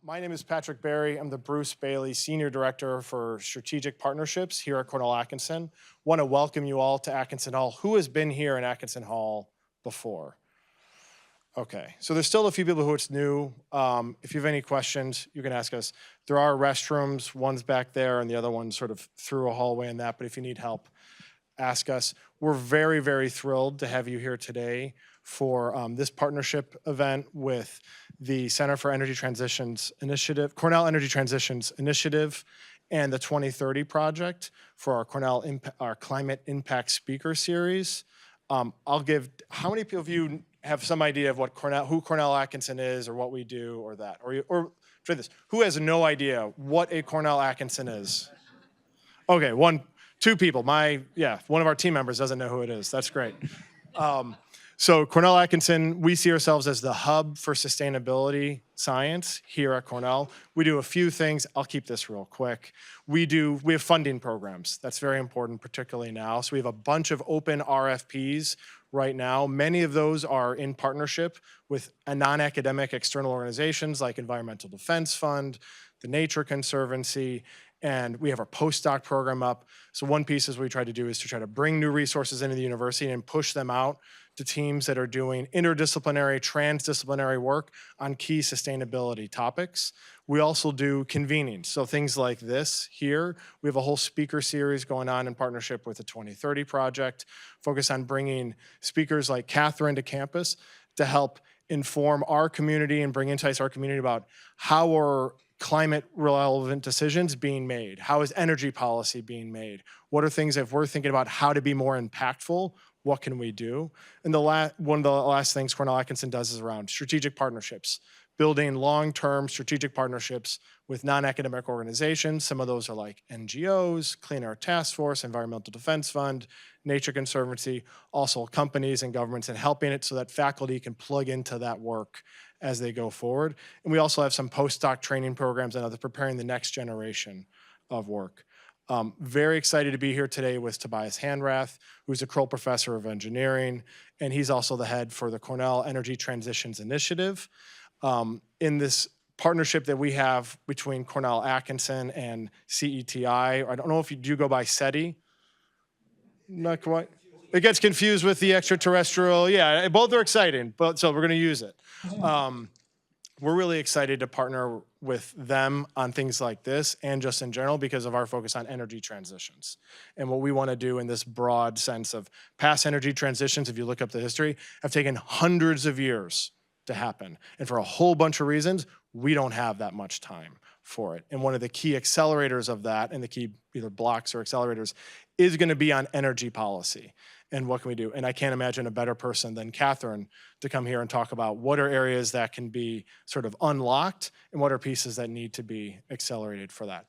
My name is Patrick Barry. I'm the Bruce Bailey Senior Director for Strategic Partnerships here at Cornell Atkinson. Want to welcome you all to Atkinson Hall. Who has been here in Atkinson Hall before? Okay, so there's still a few people who it's new. If you have any questions, you can ask us. There are restrooms, one's back there and the other one's sort of through a hallway and that, but if you need help, ask us. We're very, very thrilled to have you here today for this partnership event with the Center for Energy Transitions Initiative, Cornell Energy Transitions Initiative, and the 2030 Project for our our Climate Impact Speaker Series. How many of you have some idea of who Cornell Atkinson is or what we do or that? Or try this, who has no idea what a Cornell Atkinson is? Okay, two people. One of our team members doesn't know who it is. That's great. So Cornell Atkinson, we see ourselves as the hub for sustainability science here at Cornell. We do a few things. I'll keep this real quick. We have funding programs. That's very important, particularly now. So we have a bunch of open RFPs right now. Many of those are in partnership with non-academic external organizations like Environmental Defense Fund, the Nature Conservancy, and we have our postdoc program up. So one piece we try to do is to try to bring new resources into the university and push them out to teams that are doing interdisciplinary, transdisciplinary work on key sustainability topics. We also do convening. So things like this here, we have a whole speaker series going on in partnership with the 2030 Project, focused on bringing speakers like Katherine to campus to help inform our community and bring insights to our community about how are climate relevant decisions being made? How is energy policy being made? What are things if we're thinking about how to be more impactful, what can we do? And one of the last things Cornell Atkinson does is around strategic partnerships, building long-term strategic partnerships with non-academic organizations. Some of those are like NGOs, Clean Air Task Force, Environmental Defense Fund, Nature Conservancy, also companies and governments, and helping it so that faculty can plug into that work as they go forward. And we also have some postdoc training programs and others preparing the next generation of work. Very excited to be here today with Tobias Hanrath, who's a Kroll Professor of Engineering, and he's also the head for the Cornell Energy Transitions Initiative. In this partnership that we have between Cornell Atkinson and CETI, I don't know if you do go by SETI. Not quite. It gets confused with the extraterrestrial. Yeah, both are exciting, but so we're going to use it. We're really excited to partner with them on things like this and just in general because of our focus on energy transitions. And what we want to do in this broad sense of past energy transitions, if you look up the history, have taken hundreds of years to happen. And for a whole bunch of reasons, we don't have that much time for it. And one of the key accelerators of that, and the key either blocks or accelerators, is going to be on energy policy. And what can we do? And I can't imagine a better person than Katherine to come here and talk about what are areas that can be sort of unlocked and what are pieces that need to be accelerated for that.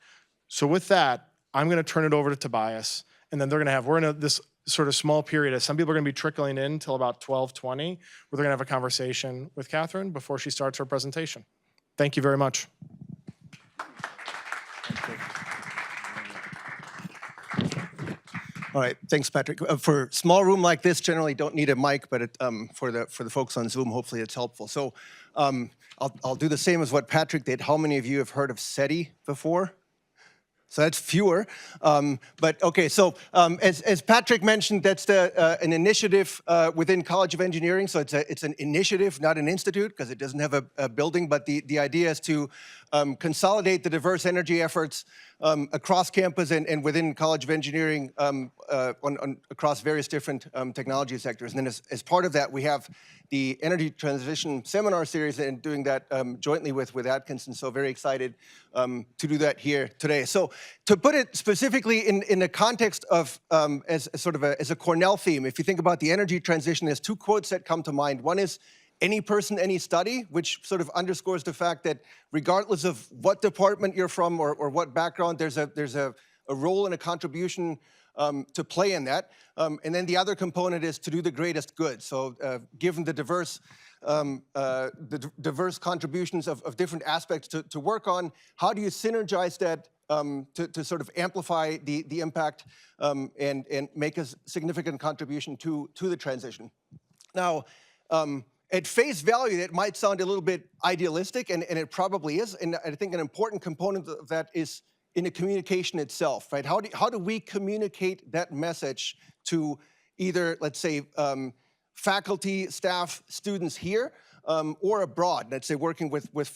So with that, I'm going to turn it over to Tobias, and then we're in this sort of small period as some people are going to be trickling in until about 12:20, where they're going to have a conversation with Katherine before she starts her presentation. Thank you very much. All right, thanks, Patrick. For a small room like this, generally don't need a mic, but for the folks on Zoom, hopefully it's helpful. So I'll do the same as what Patrick did. How many of you have heard of SETI before? So that's fewer, but okay. So as Patrick mentioned, that's an initiative within College of Engineering. So it's an initiative, not an institute, because it doesn't have a building. But the idea is to consolidate the diverse energy efforts across campus and within College of Engineering across various different technology sectors. And then as part of that, we have the Energy Transition Seminar Series and doing that jointly with Atkinson. So very excited to do that here today. So to put it specifically in the context of as a Cornell theme, if you think about the energy transition, there's two quotes that come to mind. One is, "Any person, any study," which sort of underscores the fact that regardless of what department you're from or what background, there's a role and a contribution to play in that. And then the other component is to do the greatest good. So given the diverse contributions of different aspects to work on, how do you synergize that to sort of amplify the impact and make a significant contribution to the transition? Now, at face value, that might sound a little bit idealistic, and it probably is. And I think an important component of that is in the communication itself, right? How do we communicate that message to either, let's say, faculty, staff, students here, or abroad, let's say working with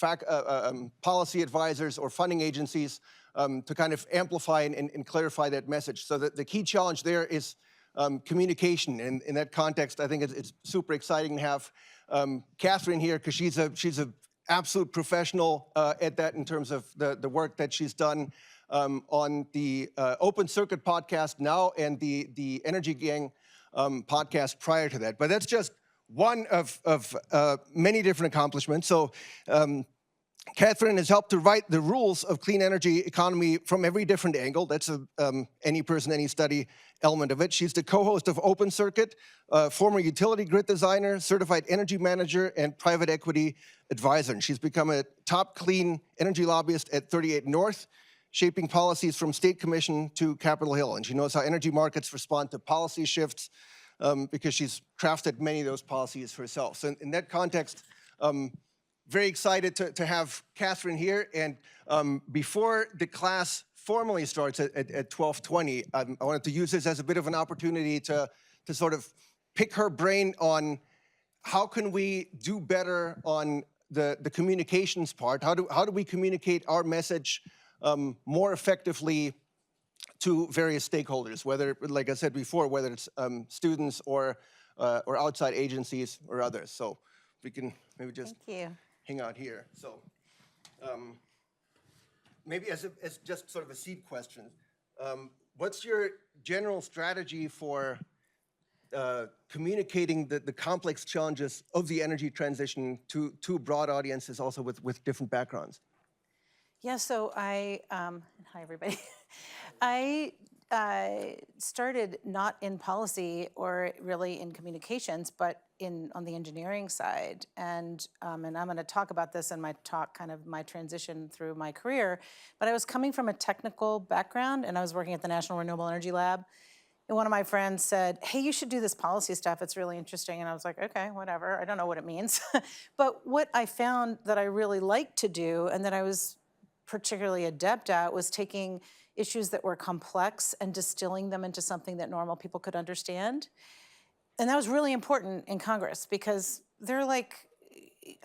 policy advisors or funding agencies to kind of amplify and clarify that message. So that the key challenge there is communication. And in that context, I think it's super exciting to have Katherine here, because she's a absolute professional at that in terms of the work that she's done on the Open Circuit podcast now and the Energy Gang podcast prior to that. But that's just one of many different accomplishments. So Katherine has helped to write the rules of clean energy economy from every different angle. That's any person, any study element of it. She's the co-host of Open Circuit, former utility grid designer, certified energy manager, and private equity advisor. And she's become a top clean energy lobbyist at 38 North, shaping policies from State Commission to Capitol Hill. And she knows how energy markets respond to policy shifts because she's crafted many of those policies herself. So in that context, very excited to have Katherine here. And before the class formally starts at 12:20, I wanted to use this as a bit of an opportunity to sort of pick her brain on how can we do better on the communications part. How do we communicate our message more effectively to various stakeholders, whether, like I said before, whether it's students or outside agencies or others. So we can maybe just hang out here. So maybe as just sort of a seed question, what's your general strategy for communicating the complex challenges of the energy transition to broad audiences, also with different backgrounds? Yeah, so hi everybody. I started not in policy or really in communications, but on the engineering side. And I'm going to talk about this in my talk, kind of my transition through my career. But I was coming from a technical background, and I was working at the National Renewable Energy Lab. And one of my friends said, hey, you should do this policy stuff. It's really interesting. And I was like, okay, whatever. I don't know what it means. But what I found that I really liked to do, and that I was particularly adept at, was taking issues that were complex and distilling them into something that normal people could understand. And that was really important in Congress, because they're like,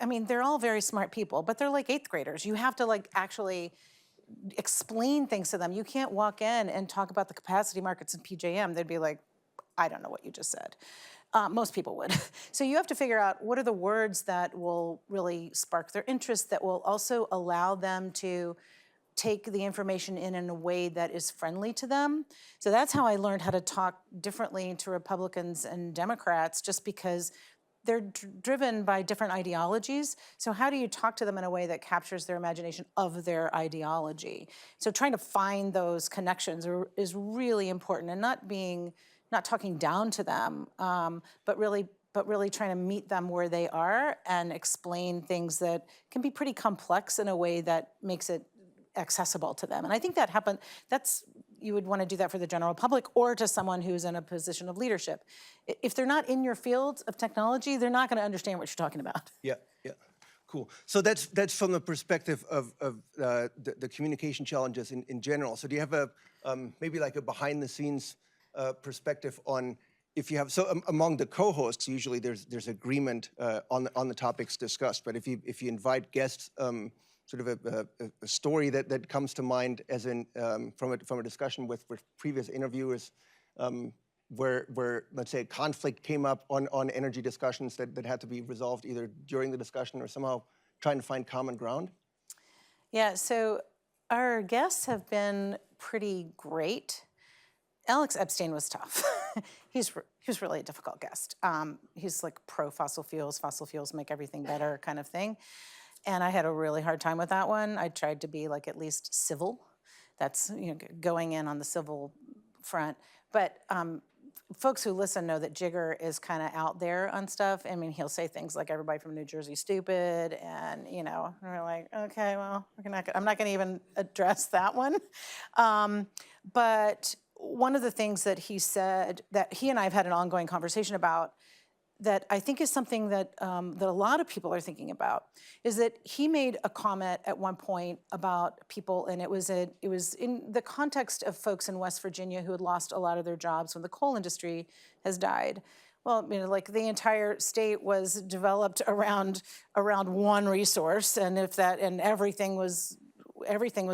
I mean, they're all very smart people, but they're like 8th graders. You have to like actually explain things to them. You can't walk in and talk about the capacity markets in PJM. They'd be like, I don't know what you just said. Most people would. So you have to figure out what are the words that will really spark their interest, that will also allow them to take the information in a way that is friendly to them. So that's how I learned how to talk differently to Republicans and Democrats, just because they're driven by different ideologies. So how do you talk to them in a way that captures their imagination of their ideology? So trying to find those connections is really important, and not talking down to them, but really trying to meet them where they are and explain things that can be pretty complex in a way that makes it accessible to them. And I think that you would want to do that for the general public or to someone who's in a position of leadership. If they're not in your field of technology, they're not going to understand what you're talking about. Yeah, cool. So that's from the perspective of the communication challenges in general. So do you have maybe like a behind the scenes perspective on, if you have, so among the co-hosts, usually there's agreement on the topics discussed, but if you invite guests, sort of a story that comes to mind as in from a discussion with previous interviewers, where let's say a conflict came up on energy discussions that had to be resolved either during the discussion or somehow trying to find common ground? Yeah, so our guests have been pretty great. Alex Epstein was tough. He was really a difficult guest. He's like pro fossil fuels make everything better kind of thing. And I had a really hard time with that one. I tried to be like at least civil. That's going in on the civil front. But folks who listen know that Jigger is kind of out there on stuff. I mean, he'll say things like everybody from New Jersey stupid, and we're like, okay, well, I'm not going to even address that one. But one of the things that he said that he and I have had an ongoing conversation about, that I think is something that that a lot of people are thinking about is that he made a comment at one point about people, and it was in the context of folks in West Virginia who had lost a lot of their jobs when the coal industry has died. Well, like the entire state was developed around one resource, and everything was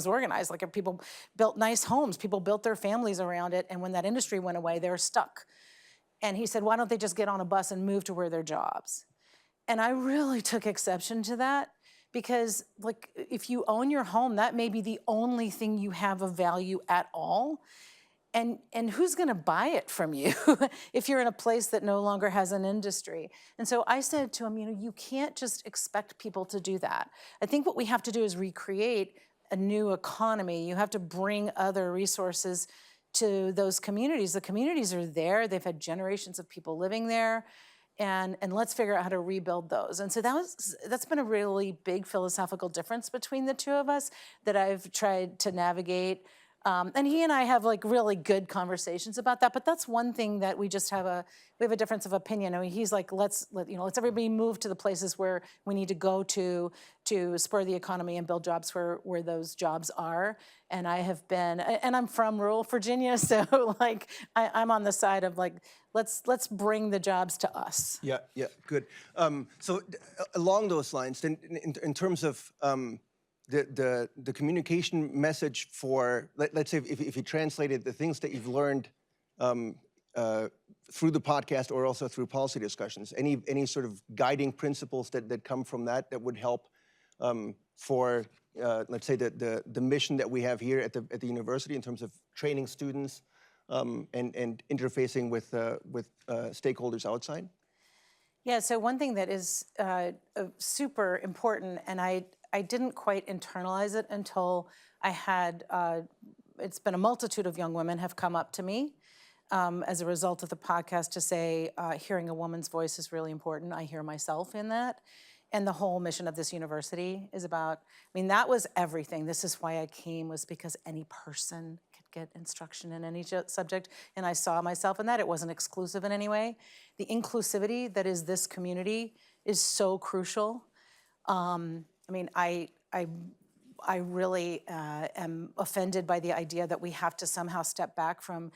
organized. Like if people built nice homes, people built their families around it, and when that industry went away, they were stuck. And he said, why don't they just get on a bus and move to where their jobs? And I really took exception to that because, like, if you own your home, that may be the only thing you have of value at all. And who's going to buy it from you if you're in a place that no longer has an industry? And so I said to him, you can't just expect people to do that. I think what we have to do is recreate a new economy. You have to bring other resources to those communities. The communities are there. They've had generations of people living there. And let's figure out how to rebuild those. And so that's been a really big philosophical difference between the two of us that I've tried to navigate. And he and I have like really good conversations about that. But that's one thing that we just have a difference of opinion. I mean, he's like, let's everybody move to the places where we need to go to spur the economy and build jobs where those jobs are. And I have been, and I'm from rural Virginia, so like I'm on the side of like, let's bring the jobs to us. Yeah, good. So along those lines, then in terms of the communication message for, let's say if you translated the things that you've learned through the podcast or also through policy discussions, any sort of guiding principles that come from that would help for, let's say, the mission that we have here at the university in terms of training students and interfacing with stakeholders outside? Yeah, so one thing that is super important, and I didn't quite internalize it until I had, it's been a multitude of young women have come up to me as a result of the podcast to say, hearing a woman's voice is really important. I hear myself in that. And the whole mission of this university is about, that was everything. This is why I came, was because any person could get instruction in any subject. And I saw myself in that. It wasn't exclusive in any way. The inclusivity that is this community is so crucial. I really am offended by the idea that we have to somehow step back from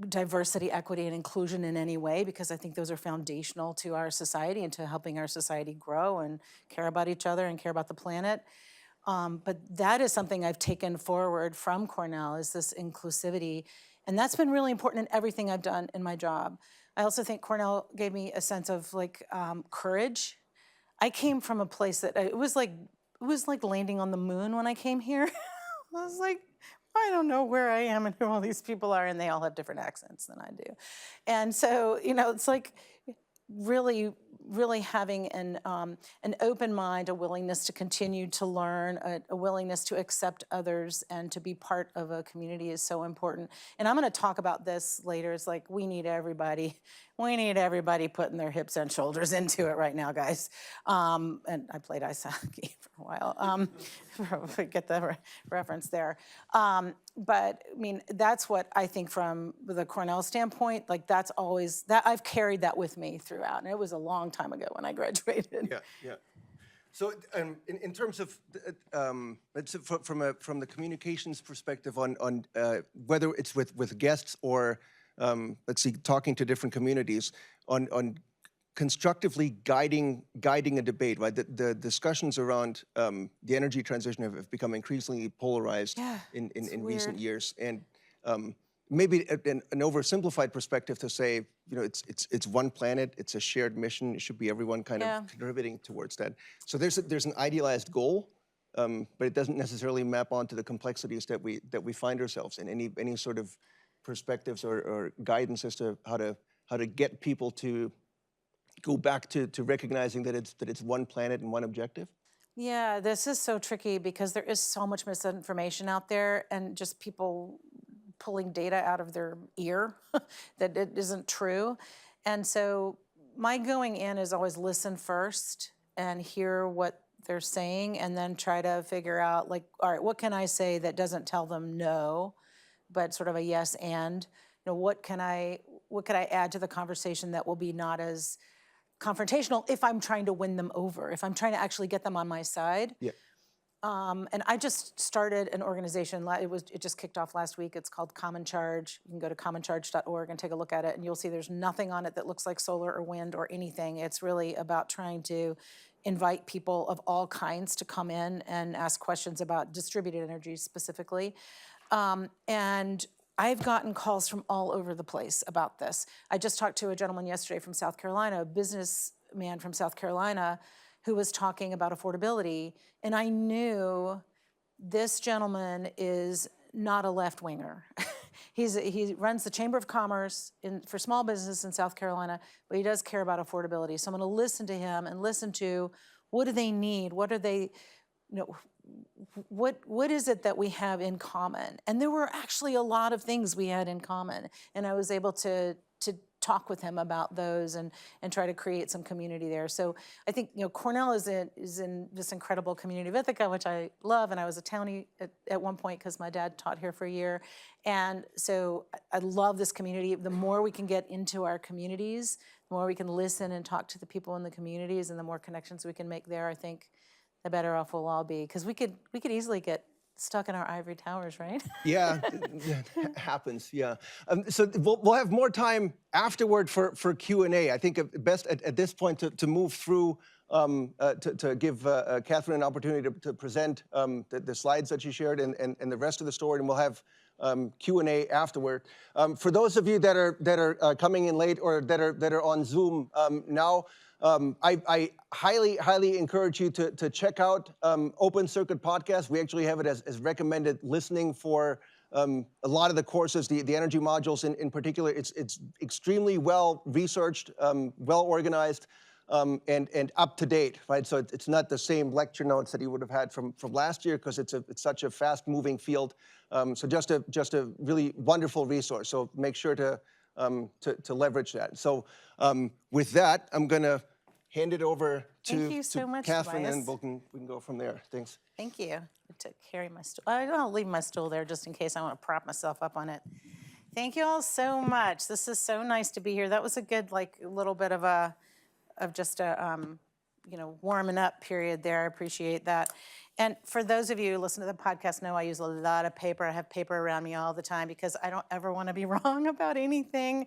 diversity, equity, and inclusion in any way, because I think those are foundational to our society and to helping our society grow and care about each other and care about the planet. But that is something I've taken forward from Cornell, is this inclusivity. And that's been really important in everything I've done in my job. I also think Cornell gave me a sense of courage. I came from a place that it was like landing on the moon when I came here. I was like, I don't know where I am and who all these people are, and they all have different accents than I do. And so, it's like really having an open mind, a willingness to continue to learn, a willingness to accept others and to be part of a community is so important. And I'm going to talk about this later. It's like we need everybody putting their hips and shoulders into it right now, guys. And I played ice hockey for a while. Get the reference there. But that's what I think from the Cornell standpoint, that's always, that I've carried that with me throughout. And it was a long time ago when I graduated. Yeah. So in terms of, let's say from the communications perspective on whether it's with guests or, let's see, talking to different communities on constructively guiding a debate, right? The discussions around the energy transition have become increasingly polarized in recent years. And maybe an oversimplified perspective to say, it's one planet, it's a shared mission, it should be everyone kind of contributing towards that. So there's an idealized goal, but it doesn't necessarily map onto the complexities that we find ourselves in. Any sort of perspectives or guidance as to how to get people to go back to recognizing that it's one planet and one objective? Yeah, this is so tricky because there is so much misinformation out there and just people pulling data out of their ear that it isn't true. And so my going in is always listen first and hear what they're saying and then try to figure out all right, what can I say that doesn't tell them no, but sort of a yes and, what can I what could I add to the conversation that will be not as confrontational if I'm trying to win them over, if I'm trying to actually get them on my side. Yeah. And I just started an organization. It just kicked off last week. It's called Common Charge. You can go to commoncharge.org and take a look at it, and you'll see there's nothing on it that looks like solar or wind or anything. It's really about trying to invite people of all kinds to come in and ask questions about distributed energy specifically. And I've gotten calls from all over the place about this. I just talked to a gentleman yesterday from South Carolina, a businessman from South Carolina, who was talking about affordability, and I knew this gentleman is not a left-winger. He runs the Chamber of Commerce for small business in South Carolina, but he does care about affordability. So I'm going to listen to him and listen to what do they need, what are they, what is it that we have in common? And there were actually a lot of things we had in common, and I was able to talk with him about those and try to create some community there. So I think Cornell is in this incredible community of Ithaca, which I love, and I was a townie at one point because my dad taught here for a year. And so I love this community. The more we can get into our communities, the more we can listen and talk to the people in the communities, and the more connections we can make there, I think the better off we'll all be. Because we could easily get stuck in our ivory towers, right? Yeah, it happens, yeah. So we'll have more time afterward for Q&A. I think best at this point to move through, to give Katherine an opportunity to present the slides that she shared and the rest of the story, and we'll have Q&A afterward. For those of you that are coming in late or that are on Zoom now, I highly encourage you to check out Open Circuit Podcast. We actually have it as recommended listening for a lot of the courses, the energy modules in particular. It's extremely well researched, well organized, and up to date, right? So it's not the same lecture notes that you would have had from last year, because it's such a fast moving field. So just a really wonderful resource. So make sure to leverage that. So with that, I'm going to hand it over Thank you so much, Katherine, Tobias. and we can go from there. Thanks. Thank you. To carry my stool. I'll leave my stool there just in case I want to prop myself up on it. Thank you all so much. This is so nice to be here. That was a good, little bit of just a warming up period there. I appreciate that. And for those of you who listen to the podcast know I use a lot of paper. I have paper around me all the time because I don't ever want to be wrong about anything.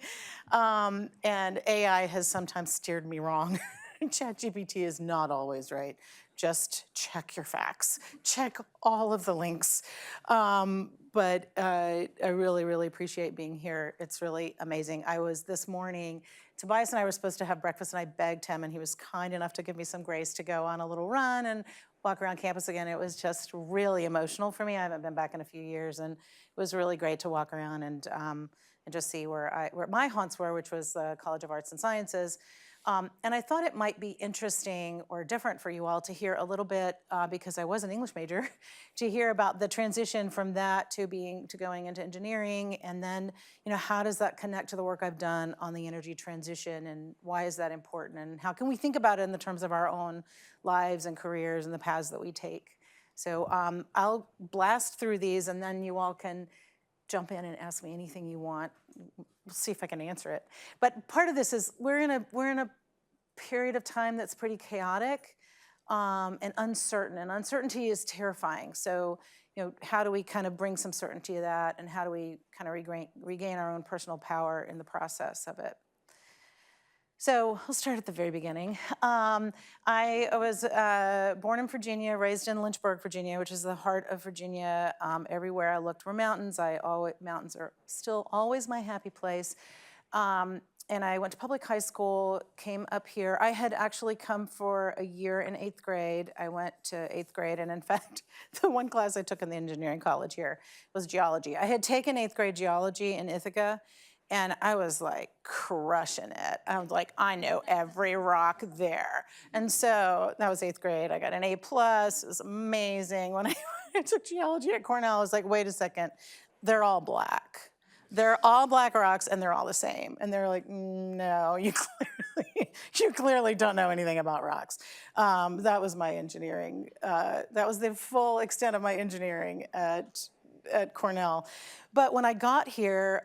And AI has sometimes steered me wrong. ChatGPT is not always right. Just check your facts. Check all of the links. But I really, really appreciate being here. It's really amazing. I was this morning, Tobias and I were supposed to have breakfast, and I begged him, and he was kind enough to give me some grace to go on a little run and walk around campus again. It was just really emotional for me. I haven't been back in a few years, and it was really great to walk around and just see where my haunts were, which was the College of Arts and Sciences. And I thought it might be interesting or different for you all to hear a little bit, because I was an English major, to hear about the transition from that to going into engineering, and then how does that connect to the work I've done on the energy transition, and why is that important, and how can we think about it in the terms of our own lives and careers and the paths that we take. So I'll blast through these, and then you all can jump in and ask me anything you want. We'll see if I can answer it. But part of this is we're in a period of time that's pretty chaotic and uncertain, and uncertainty is terrifying. So how do we kind of bring some certainty to that, and how do we kind of regain our own personal power in the process of it? So I'll start at the very beginning. I was born in Virginia, raised in Lynchburg, Virginia, which is the heart of Virginia. Everywhere I looked were mountains. Mountains are still always my happy place. And I went to public high school, came up here. I had actually come for a year in 8th grade. I went to 8th grade, and in fact, the one class I took in the engineering college here was geology. I had taken 8th grade geology in Ithaca, and I was crushing it. I was I know every rock there. And so that was 8th grade. I got an A+. It was amazing. When I took geology at Cornell, I was wait a second, they're all black. They're all black rocks, and they're all the same. And they're no, you clearly don't know anything about rocks. That was my engineering. That was the full extent of my engineering at Cornell. But when I got here,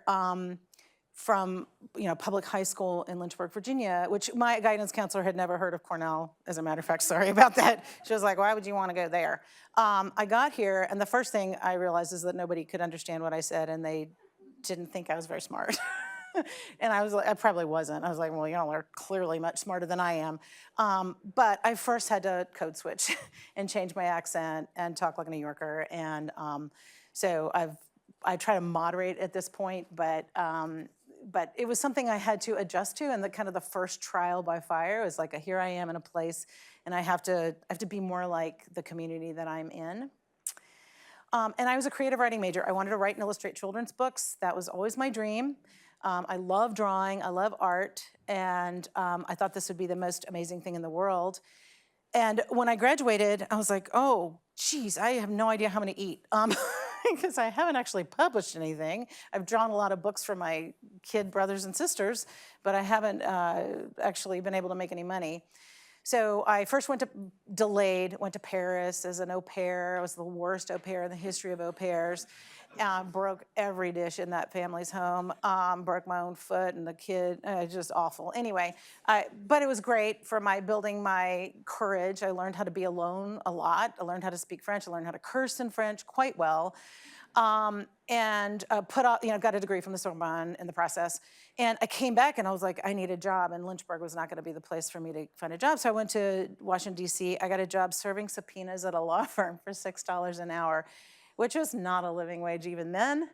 from public high school in Lynchburg, Virginia, which my guidance counselor had never heard of Cornell, as a matter of fact. Sorry about that. She was like, why would you want to go there? I got here, and the first thing I realized is that nobody could understand what I said, and they didn't think I was very smart. And I was like, I probably wasn't. I was like, well, y'all are clearly much smarter than I am. But I first had to code switch and change my accent and talk like a New Yorker. And so I try to moderate at this point, but it was something I had to adjust to, and the kind of the first trial by fire was like, here I am in a place, and I have to be more like the community that I'm in. And I was a creative writing major. I wanted to write and illustrate children's books. That was always my dream. I love drawing, I love art, and I thought this would be the most amazing thing in the world. And when I graduated, I was like, oh, geez, I have no idea how I'm gonna eat. Because I haven't actually published anything. I've drawn a lot of books for my kid brothers and sisters, but I haven't actually been able to make any money. So I first went to Paris as an au pair. I was the worst au pair in the history of au pairs. Broke every dish in that family's home, broke my own foot and the kid, just awful. Anyway, but it was great for building my courage. I learned how to be alone a lot. I learned how to speak French. I learned how to curse in French quite well. And got a degree from the Sorbonne in the process. And I came back and I was like, I need a job, and Lynchburg was not gonna be the place for me to find a job. So I went to Washington, DC. I got a job serving subpoenas at a law firm for $6 an hour, which was not a living wage even then.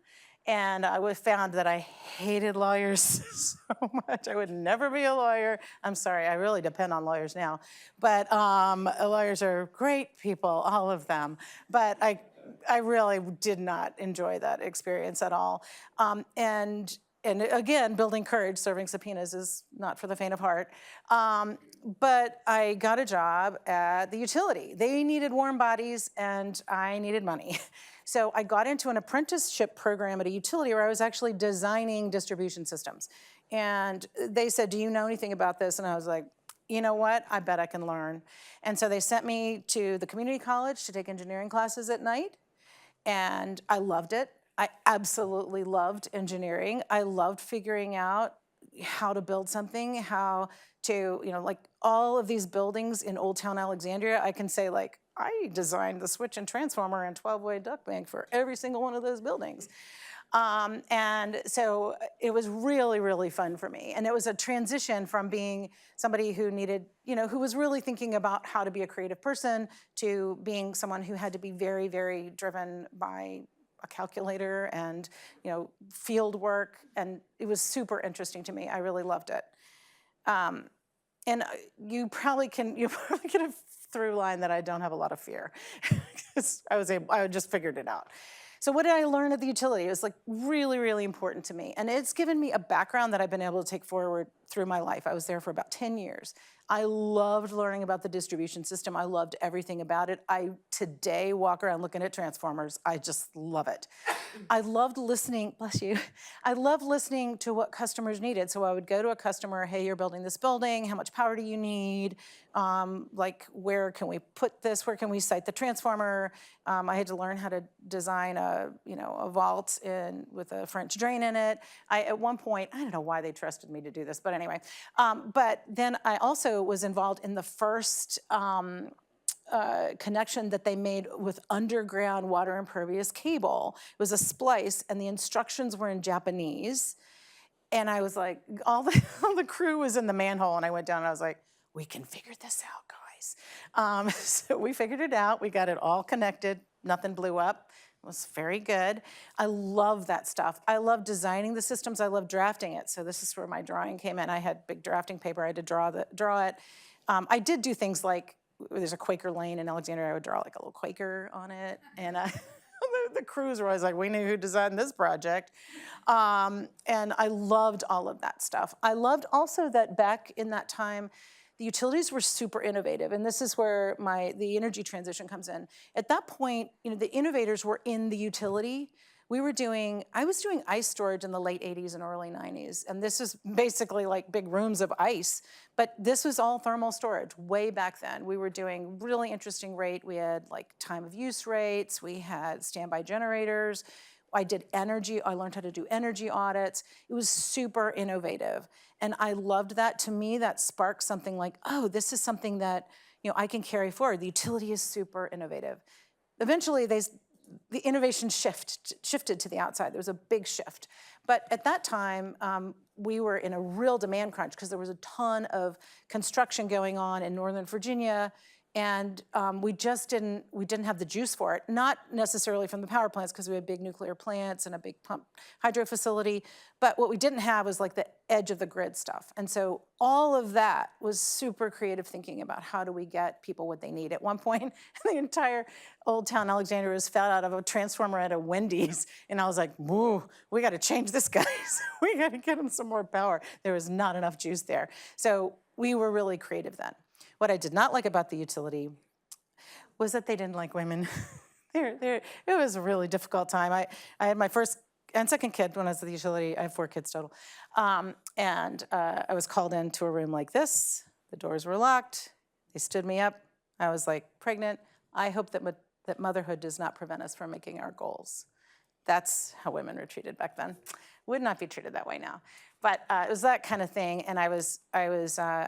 And I found that I hated lawyers so much. I would never be a lawyer. I'm sorry, I really depend on lawyers now. But lawyers are great people, all of them. But I really did not enjoy that experience at all. And again, building courage, serving subpoenas is not for the faint of heart. But I got a job at the utility. They needed warm bodies and I needed money. So I got into an apprenticeship program at a utility where I was actually designing distribution systems. And they said, do you know anything about this? And I was like, you know what, I bet I can learn. And so they sent me to the community college to take engineering classes at night. And I loved it. I absolutely loved engineering. I loved figuring out how to build something, how to, like all of these buildings in Old Town Alexandria, I can say like, I designed the switch and transformer and 12-way duct bank for every single one of those buildings. And so it was really, really fun for me. And it was a transition from being somebody who needed, who was really thinking about how to be a creative person to being someone who had to be very, very driven by a calculator and, field work. And it was super interesting to me. I really loved it. And you probably get a through line that I don't have a lot of fear. I just figured it out. So what did I learn at the utility? It was like really, really important to me. And it's given me a background that I've been able to take forward through my life. I was there for about 10 years. I loved learning about the distribution system. I loved everything about it. I today walk around looking at transformers. I just love it. I loved listening, bless you. I loved listening to what customers needed. So I would go to a customer, hey, you're building this building. How much power do you need? Like, where can we put this? Where can we site the transformer? I had to learn how to design a vault with a French drain in it. At one point, I don't know why they trusted me to do this, but anyway. But then I also was involved in the first connection that they made with underground water impervious cable. It was a splice, and the instructions were in Japanese. And I was like, all the crew was in the manhole, and I went down and I was like, we can figure this out, guys. So we figured it out. We got it all connected. Nothing blew up. It was very good. I love that stuff. I love designing the systems. I love drafting it. So this is where my drawing came in. I had big drafting paper. I had to draw it. I did do things like, there's a Quaker Lane in Alexandria. I would draw like a little Quaker on it. And the crews were always like, we knew who designed this project. And I loved all of that stuff. I loved also that back in that time, the utilities were super innovative, and this is where the energy transition comes in. At that point, the innovators were in the utility. I was doing ice storage in the late 80s and early 90s, and this is basically like big rooms of ice, but this was all thermal storage way back then. We were doing really interesting rate. We had like time of use rates, we had standby generators. I learned how to do energy audits. It was super innovative. And I loved that. To me, that sparked something like, oh, this is something that, I can carry forward. The utility is super innovative. Eventually, the innovation shifted to the outside. There was a big shift. But at that time, we were in a real demand crunch because there was a ton of construction going on in Northern Virginia, and we didn't have the juice for it. Not necessarily from the power plants, because we had big nuclear plants and a big pump hydro facility, but what we didn't have was like the edge of the grid stuff. And so all of that was super creative thinking about how do we get people what they need. At one point, the entire Old Town Alexandria was fed out of a transformer at a Wendy's, and I was like, whoa, we got to change this, guys. We got to get them some more power. There was not enough juice there. So we were really creative then. What I did not like about the utility was that they didn't like women. It was a really difficult time. I had my first and second kid when I was at the utility. I have 4 kids total. And I was called into a room like this. The doors were locked. They stood me up. I was like, pregnant. I hope that motherhood does not prevent us from making our goals. That's how women were treated back then. Would not be treated that way now. But it was that kind of thing. And I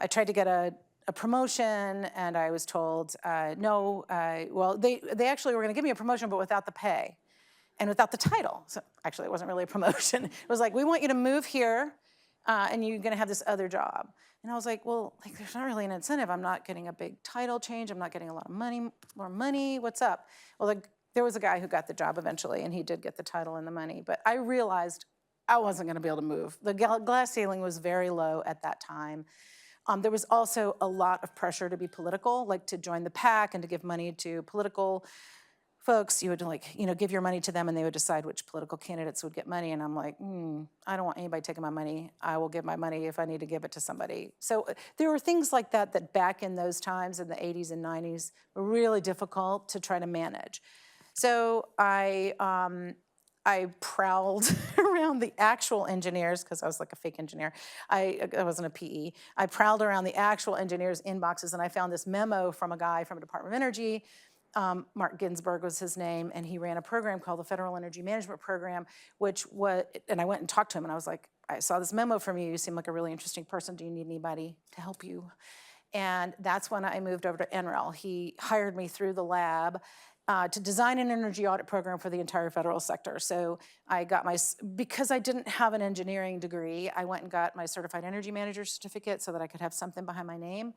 tried to get a promotion, and I was told, no, well, they actually were going to give me a promotion, but without the pay and without the title. So actually, it wasn't really a promotion. It was like, we want you to move here, and you're going to have this other job. And I was like, well, there's not really an incentive. I'm not getting a big title change. I'm not getting a lot of more money. What's up? Well, there was a guy who got the job eventually, and he did get the title and the money. But I realized I wasn't going to be able to move. The glass ceiling was very low at that time. There was also a lot of pressure to be political, like to join the PAC and to give money to political folks. You would give your money to them, and they would decide which political candidates would get money. And I'm like, I don't want anybody taking my money. I will give my money if I need to give it to somebody. So there were things like that back in those times in the 80s and 90s were really difficult to try to manage. So I prowled around the actual engineers, because I was like a fake engineer. I wasn't a PE. I prowled around the actual engineers' inboxes, and I found this memo from a guy from the Department of Energy. Mark Ginsburg was his name, and he ran a program called the Federal Energy Management Program, and I went and talked to him, and I was like, I saw this memo from you. You seem like a really interesting person. Do you need anybody to help you? And that's when I moved over to NREL. He hired me through the lab to design an energy audit program for the entire federal sector. So I got because I didn't have an engineering degree, I went and got my Certified Energy Manager certificate so that I could have something behind my name.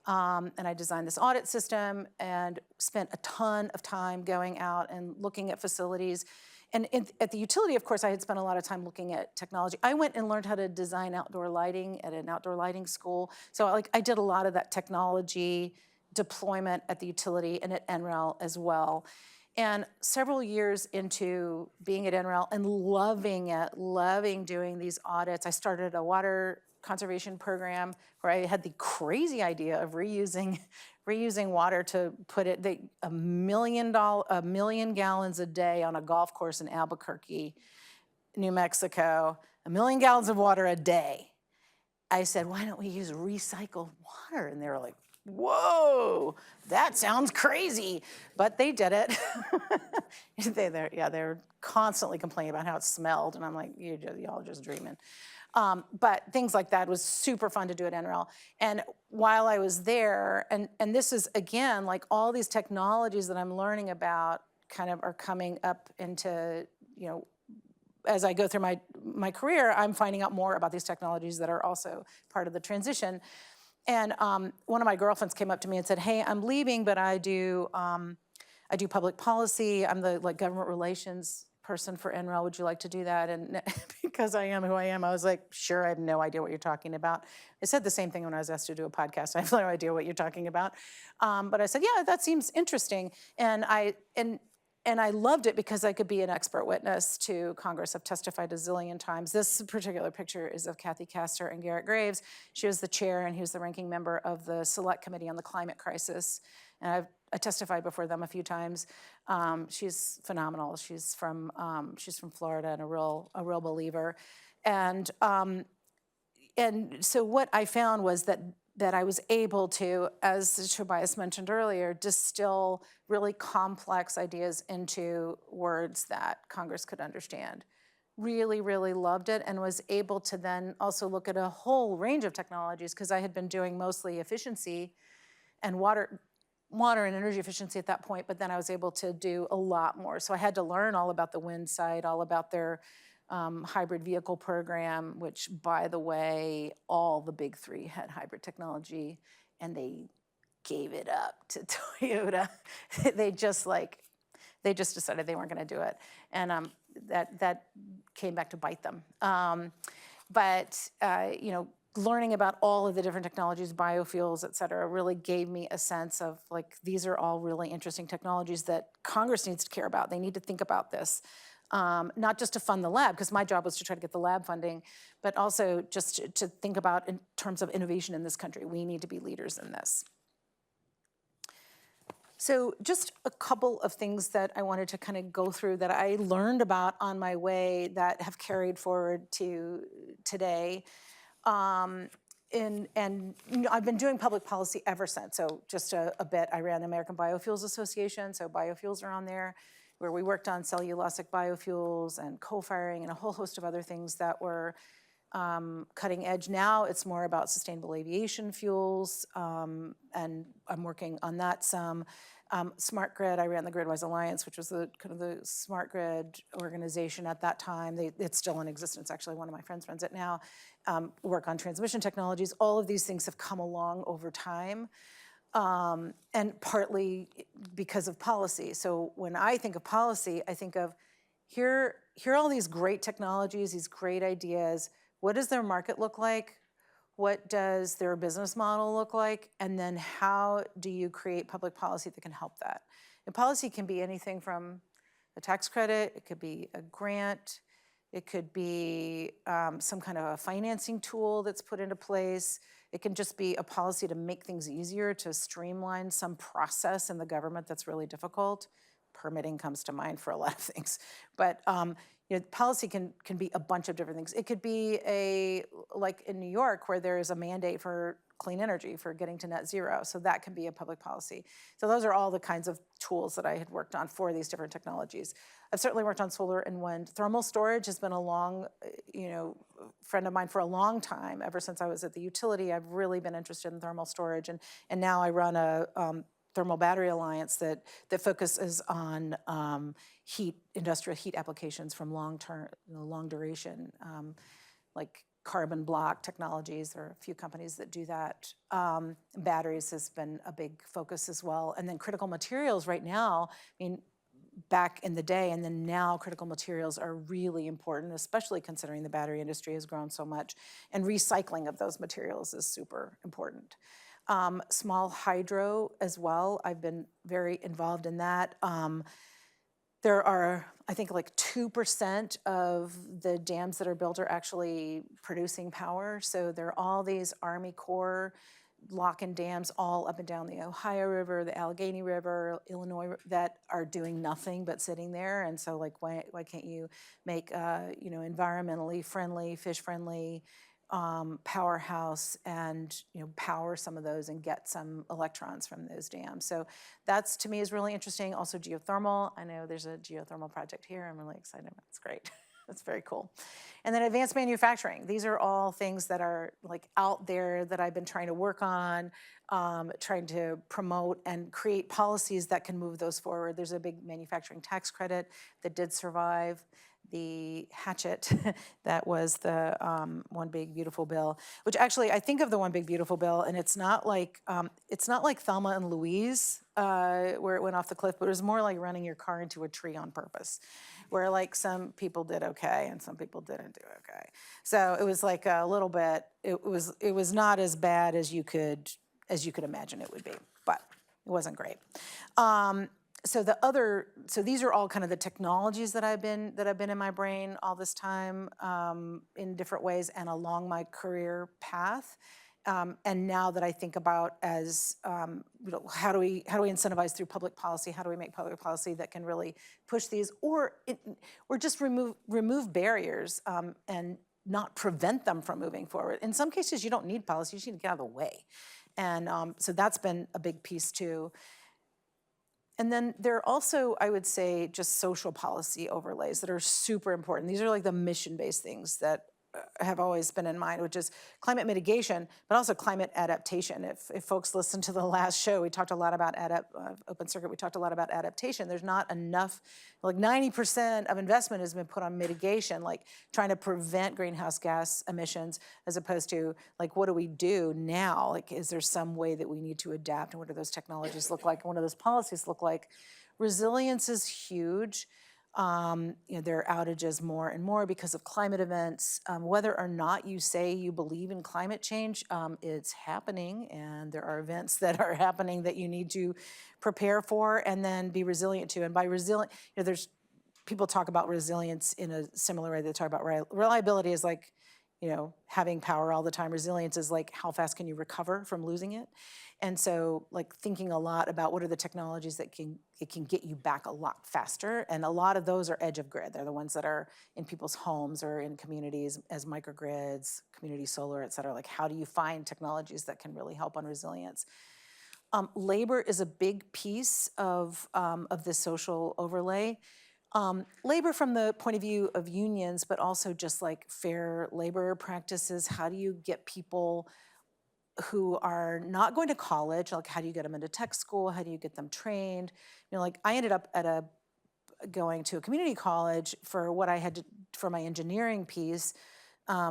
And I designed this audit system and spent a ton of time going out and looking at facilities. And at the utility, of course, I had spent a lot of time looking at technology. I went and learned how to design outdoor lighting at an outdoor lighting school. So I did a lot of that technology deployment at the utility and at NREL as well. And several years into being at NREL and loving doing these audits, I started a water conservation program where I had the crazy idea of reusing water to put it a million gallons a day on a golf course in Albuquerque, New Mexico, 1 million gallons of water a day. I said, why don't we use recycled water? And they were like, whoa, that sounds crazy. But they did it. They're constantly complaining about how it smelled. And I'm like, y'all are just dreaming. But things like that was super fun to do at NREL. And while I was there, and this is, again, like all these technologies that I'm learning about kind of are coming up into, as I go through my career, I'm finding out more about these technologies that are also part of the transition. And one of my girlfriends came up to me and said, hey, I'm leaving, but I do public policy. I'm the government relations person for NREL. Would you like to do that? And because I am who I am, I was like, sure, I have no idea what you're talking about. I said the same thing when I was asked to do a podcast. I have no idea what you're talking about. But I said, yeah, that seems interesting. And I loved it because I could be an expert witness to Congress. I've testified a zillion times. This particular picture is of Kathy Castor and Garrett Graves. She was the chair, and he was the ranking member of the Select Committee on the Climate Crisis. And I testified before them a few times. She's phenomenal. She's from Florida and a real believer. And so what I found was that that I was able to, as Tobias mentioned earlier, distill really complex ideas into words that Congress could understand. Really, really loved it, and was able to then also look at a whole range of technologies, because I had been doing mostly efficiency and water and energy efficiency at that point, but then I was able to do a lot more. So I had to learn all about the wind side, all about their hybrid vehicle program, which, by the way, all the big three had hybrid technology, and they gave it up to Toyota. they just decided they weren't going to do it, and that came back to bite them. Learning about all of the different technologies, biofuels, et cetera, really gave me a sense of, like, these are all really interesting technologies that Congress needs to care about. They need to think about this, not just to fund the lab, because my job was to try to get the lab funding, but also just to think about in terms of innovation in this country. We need to be leaders in this. So just a couple of things that I wanted to kind of go through that I learned about on my way that have carried forward to today. And I've been doing public policy ever since. So just a bit, I ran the American Biofuels Association, so biofuels are on there, where we worked on cellulosic biofuels and co-firing and a whole host of other things that were cutting edge. Now it's more about sustainable aviation fuels, and I'm working on that some. Smart Grid, I ran the GridWise Alliance, which was the kind of the smart grid organization at that time. It's still in existence, actually. One of my friends runs it now. Work on transmission technologies. All of these things have come along over time, and partly because of policy. So when I think of policy, I think of here are all these great technologies, these great ideas. What does their market look like? What does their business model look like? And then how do you create public policy that can help that? And policy can be anything from a tax credit, it could be a grant, it could be some kind of a financing tool that's put into place. It can just be a policy to make things easier, to streamline some process in the government that's really difficult. Permitting comes to mind for a lot of things. But policy can be a bunch of different things. It could be like in New York, where there is a mandate for clean energy, for getting to net zero. So that can be a public policy. So those are all the kinds of tools that I had worked on for these different technologies. I've certainly worked on solar and wind. Thermal storage has been a long, friend of mine for a long time. Ever since I was at the utility, I've really been interested in thermal storage. And now I run a Thermal Battery Alliance that focuses on industrial heat applications from long duration, like carbon block technologies. There are a few companies that do that. Batteries has been a big focus as well. And then critical materials right now, back in the day and then now, critical materials are really important, especially considering the battery industry has grown so much. And recycling of those materials is super important. Small hydro as well. I've been very involved in that. There are, I think, like 2% of the dams that are built are actually producing power. So there are all these Army Corps lock-in dams all up and down the Ohio River, the Allegheny River, Illinois, that are doing nothing but sitting there. And so, like, why can't you make environmentally friendly, fish-friendly powerhouse and power some of those and get some electrons from those dams? So that's, to me, is really interesting. Also geothermal. I know there's a geothermal project here. I'm really excited about it. It's great. That's very cool. And then advanced manufacturing. These are all things that are like out there that I've been trying to work on, trying to promote and create policies that can move those forward. There's a big manufacturing tax credit that did survive the hatchet that was the One Big Beautiful Bill, which actually I think of the One Big Beautiful Bill, and it's not like Thelma and Louise, where it went off the cliff, but it was more like running your car into a tree on purpose, where like some people did okay and some people didn't do okay. So it was like a little bit. It was not as bad as you could imagine it would be, but it wasn't great. So these are all kind of the technologies that have been in my brain all this time, in different ways and along my career path. And now that I think about as how do we incentivize through public policy? How do we make public policy that can really push these, or just remove barriers and not prevent them from moving forward. In some cases, you don't need policy, you just need to get out of the way. And so that's been a big piece too. And then there are also, I would say, just social policy overlays that are super important. These are like the mission-based things that have always been in mind, which is climate mitigation, but also climate adaptation. If folks listen to the last show, we talked a lot about Open Circuit, we talked a lot about adaptation. There's not enough, like 90% of investment has been put on mitigation, like trying to prevent greenhouse gas emissions, as opposed to like, what do we do now? Like, is there some way that we need to adapt, and what do those technologies look like, and what do those policies look like? Resilience is huge. There are outages more and more because of climate events. Whether or not you say you believe in climate change, it's happening, and there are events that are happening that you need to prepare for and then be resilient to. And by resilient, there's people talk about resilience in a similar way they talk about reliability is like, having power all the time. Resilience is like, how fast can you recover from losing it? And so, like, thinking a lot about what are the technologies that can get you back a lot faster. And a lot of those are edge of grid. They're the ones that are in people's homes or in communities as microgrids, community solar, et cetera. Like, how do you find technologies that can really help on resilience? Labor is a big piece of this social overlay. Labor from the point of view of unions, but also just like fair labor practices. How do you get people who are not going to college, like how do you get them into tech school? How do you get them trained? Like I ended up going to a community college for what I had to, for my engineering piece,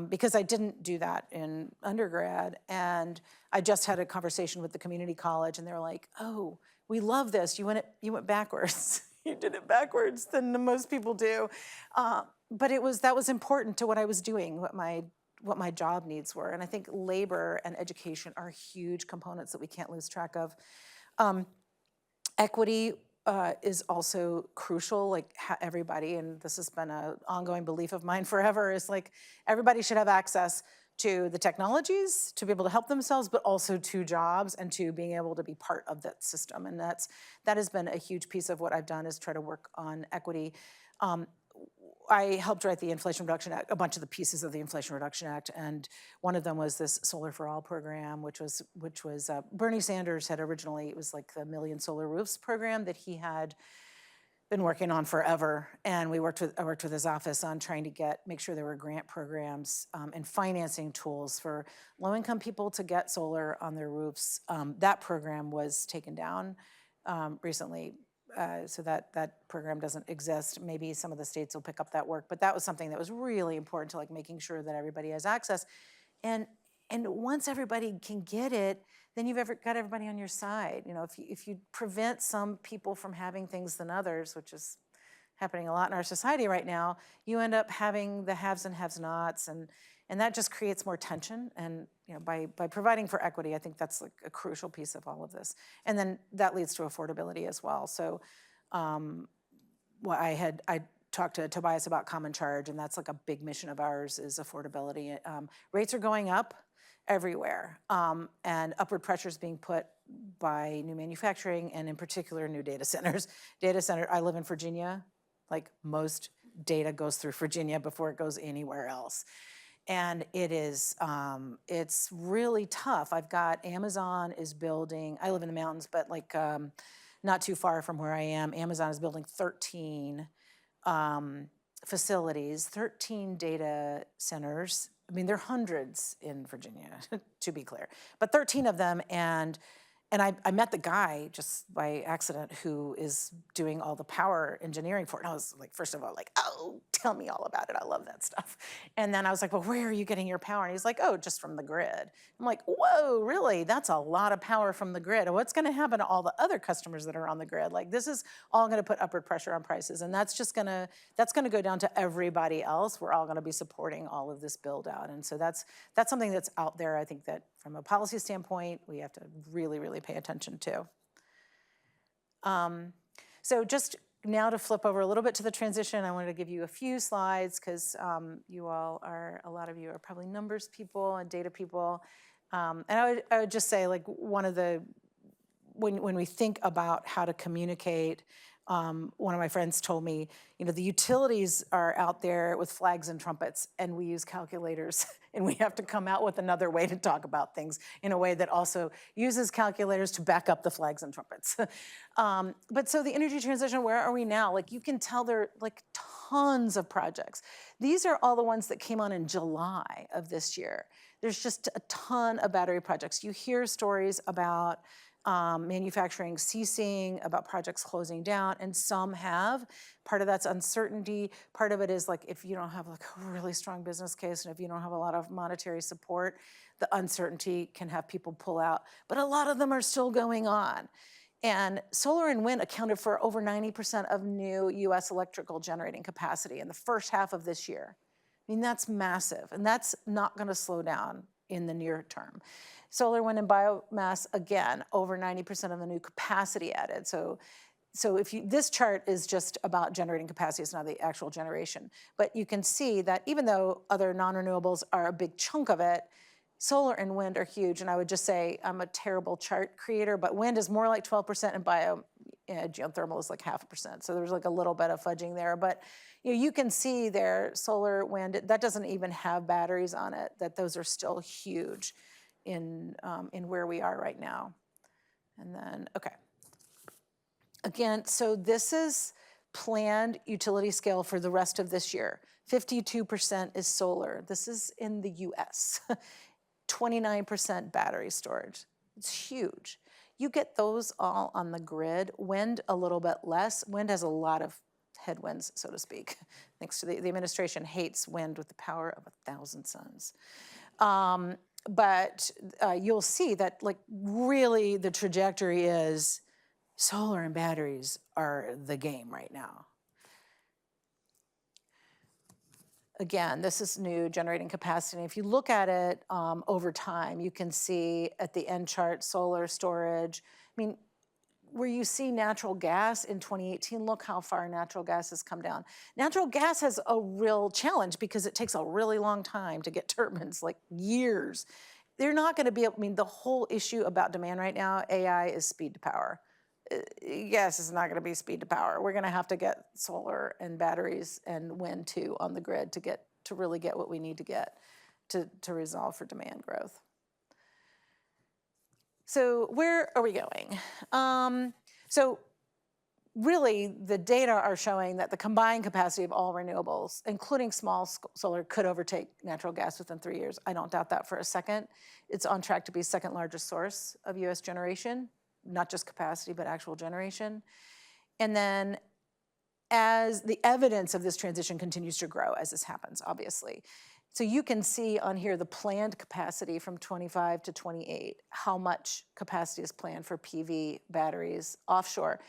because I didn't do that in undergrad. And I just had a conversation with the community college, and they were like, "Oh, we love this. You went backwards. You did it backwards than most people do." But that was important to what I was doing, what my job needs were. And I think labor and education are huge components that we can't lose track of. Equity is also crucial, like everybody, and this has been an ongoing belief of mine forever, is like everybody should have access to the technologies to be able to help themselves, but also to jobs and to being able to be part of that system. And that has been a huge piece of what I've done, is try to work on equity. I helped write the Inflation Reduction Act, a bunch of the pieces of the Inflation Reduction Act, and one of them was this Solar for All program, which was Bernie Sanders had originally, it was like the Million Solar Roofs program that he had been working on forever. And I worked with his office on trying to make sure there were grant programs and financing tools for low-income people to get solar on their roofs. That program was taken down recently. So that program doesn't exist. Maybe some of the states will pick up that work, but that was something that was really important to like making sure that everybody has access. And once everybody can get it, then you've got everybody on your side. If you prevent some people from having things than others, which is happening a lot in our society right now, you end up having the haves and have-nots, and that just creates more tension. And by providing for equity, I think that's like a crucial piece of all of this. And then that leads to affordability as well. So I talked to Tobias about common charge, and that's like a big mission of ours, is affordability. Rates are going up everywhere, and upward pressure is being put by new manufacturing, and in particular new data centers. I live in Virginia. Like, most data goes through Virginia before it goes anywhere else. And it's really tough. I've got Amazon is building, I live in the mountains, but like not too far from where I am, Amazon is building 13 facilities, 13 data centers. I mean, there are hundreds in Virginia, to be clear, but 13 of them. And I met the guy just by accident who is doing all the power engineering for it. And I was like, first of all, like, oh, tell me all about it. I love that stuff. And then I was like, well, where are you getting your power? And he's like, oh, just from the grid. I'm like, whoa, really? That's a lot of power from the grid. What's going to happen to all the other customers that are on the grid? Like, this is all going to put upward pressure on prices. And that's going to go down to everybody else. We're all going to be supporting all of this build out. And so that's something that's out there. I think that from a policy standpoint, we have to really, really pay attention to. So just now to flip over a little bit to the transition, I wanted to give you a few slides because a lot of you are probably numbers people and data people. And I would just say, like, one of the, when we think about how to communicate One of my friends told me, the utilities are out there with flags and trumpets, and we use calculators, and we have to come out with another way to talk about things in a way that also uses calculators to back up the flags and trumpets. But so the energy transition, where are we now? Like, you can tell there are like tons of projects. These are all the ones that came on in July of this year. There's just a ton of battery projects. You hear stories about manufacturing ceasing, about projects closing down, and some have. Part of that's uncertainty. Part of it is like if you don't have like a really strong business case and if you don't have a lot of monetary support, the uncertainty can have people pull out. But a lot of them are still going on. And solar and wind accounted for over 90% of new US electrical generating capacity in the first half of this year. I mean, that's massive, and that's not going to slow down in the near term. Solar, wind, and biomass, again, over 90% of the new capacity added. So if this chart is just about generating capacity, it's not the actual generation. But you can see that even though other non-renewables are a big chunk of it, solar and wind are huge. And I would just say I'm a terrible chart creator, but wind is more like 12% and geothermal is like 0.5%. So there's like a little bit of fudging there. But you can see there, solar, wind, that doesn't even have batteries on it, that those are still huge in where we are right now. And then, okay. Again, so this is planned utility scale for the rest of this year. 52% is solar. This is in the US. 29% battery storage. It's huge. You get those all on the grid. Wind, a little bit less. Wind has a lot of headwinds, so to speak. Thanks to the administration hates wind with the power of 1,000 suns. But you'll see that like really the trajectory is solar and batteries are the game right now. Again, this is new generating capacity. If you look at it over time, you can see at the end chart, solar storage. I mean, where you see natural gas in 2018, look how far natural gas has come down. Natural gas has a real challenge because it takes a really long time to get turbines, like years. They're not gonna be able, I mean, the whole issue about demand right now, AI is speed to power. Yes, it's not gonna be speed to power. We're gonna have to get solar and batteries and wind too on the grid to really get what we need to get to resolve for demand growth. So where are we going? So really, the data are showing that the combined capacity of all renewables, including small solar, could overtake natural gas within 3 years. I don't doubt that for a second. It's on track to be second largest source of US generation, not just capacity, but actual generation. And then as the evidence of this transition continues to grow as this happens, obviously. So you can see on here the planned capacity from 25 to 28, how much capacity is planned for PV, batteries, offshore,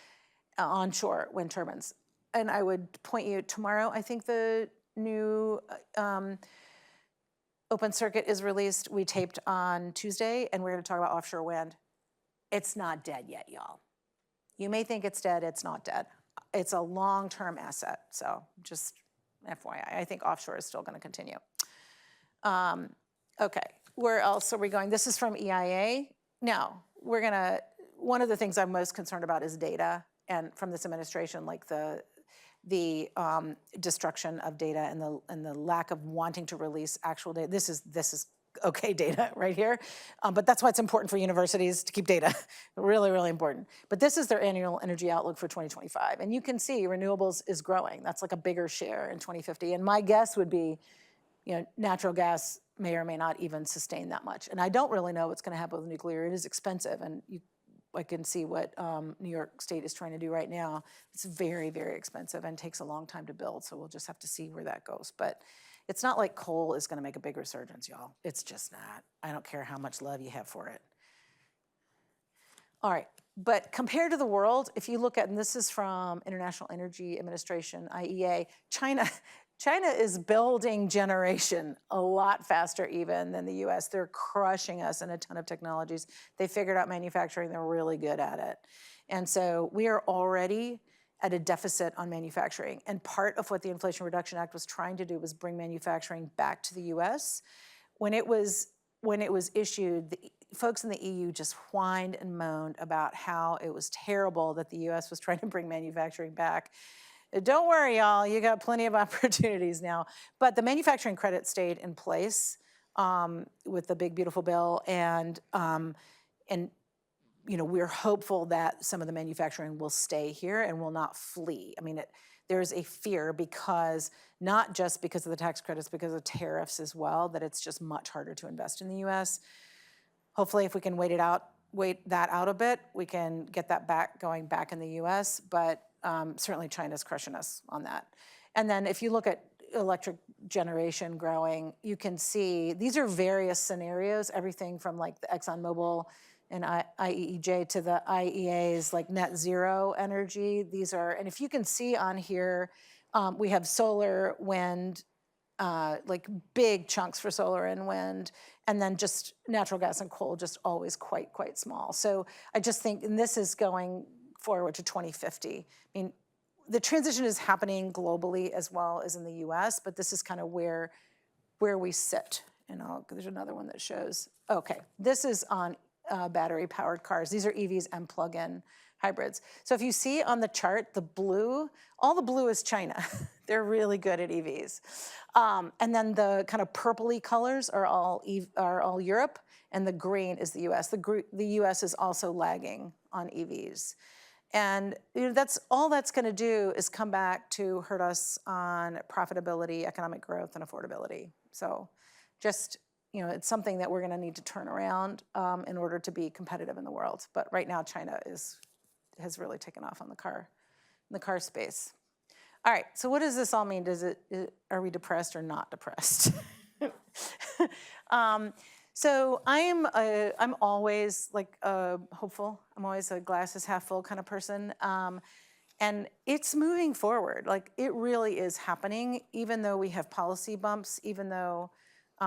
onshore wind turbines. And I would point you tomorrow, I think the new open circuit is released. We taped on Tuesday, and we're gonna talk about offshore wind. It's not dead yet, y'all. You may think it's dead, it's not dead. It's a long-term asset, so just FYI. I think offshore is still gonna continue. Okay, where else are we going? This is from EIA. Now, one of the things I'm most concerned about is data, and from this administration, like the destruction of data and the lack of wanting to release actual data. This is okay data right here, but that's why it's important for universities to keep data. Really, really important. But this is their annual energy outlook for 2025, and you can see renewables is growing. That's like a bigger share in 2050, and my guess would be, natural gas may or may not even sustain that much. And I don't really know what's gonna happen with nuclear. It is expensive, and I can see what New York State is trying to do right now. It's very, very expensive and takes a long time to build, so we'll just have to see where that goes. But it's not like coal is gonna make a big resurgence, y'all. It's just not. I don't care how much love you have for it. All right, but compared to the world, if you look at, and this is from International Energy Administration, IEA, China is building generation a lot faster even than the US. They're crushing us in a ton of technologies. They figured out manufacturing, they're really good at it. And so we are already at a deficit on manufacturing. And part of what the Inflation Reduction Act was trying to do was bring manufacturing back to the US. When it was issued, folks in the EU just whined and moaned about how it was terrible that the US was trying to bring manufacturing back. Don't worry, y'all, you got plenty of opportunities now. But the manufacturing credit stayed in place with the big, beautiful bill. And we're hopeful that some of the manufacturing will stay here and will not flee. I mean, there's a fear because, not just because of the tax credits, because of tariffs as well, that it's just much harder to invest in the US. Hopefully, if we can wait that out a bit, we can get that going back in the US, but certainly China's crushing us on that. And then if you look at electric generation growing, you can see these are various scenarios, everything from like the ExxonMobil and IEEJ to the IEA's like net zero energy. These are, and if you can see on here, we have solar, wind, like big chunks for solar and wind, and then just natural gas and coal, just always quite small. So I just think, and this is going forward to 2050. I mean, the transition is happening globally as well as in the US, but this is kind of where we sit. And there's another one that shows, okay, this is on battery-powered cars. These are EVs and plug-in hybrids. So if you see on the chart, the blue, all the blue is China. They're really good at EVs. And then the kind of purpley colors are all Europe, and the green is the US. The US is also lagging on EVs. And that's all that's going to do is come back to hurt us on profitability, economic growth, and affordability. So just, it's something that we're going to need to turn around in order to be competitive in the world. But right now, China has really taken off on the car space. All right, so what does this all mean? Are we depressed or not depressed? So I'm always like hopeful. I'm always a glass is half full kind of person. And it's moving forward. Like it really is happening, even though we have policy bumps, even though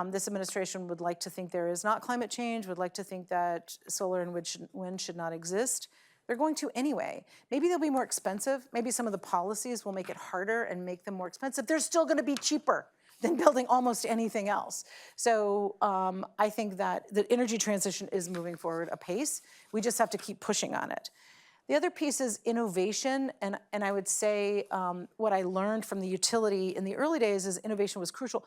this administration would like to think there is not climate change, would like to think that solar and wind should not exist. They're going to anyway. Maybe they'll be more expensive. Maybe some of the policies will make it harder and make them more expensive. They're still going to be cheaper than building almost anything else. So I think that the energy transition is moving forward apace. We just have to keep pushing on it. The other piece is innovation, and I would say what I learned from the utility in the early days is innovation was crucial.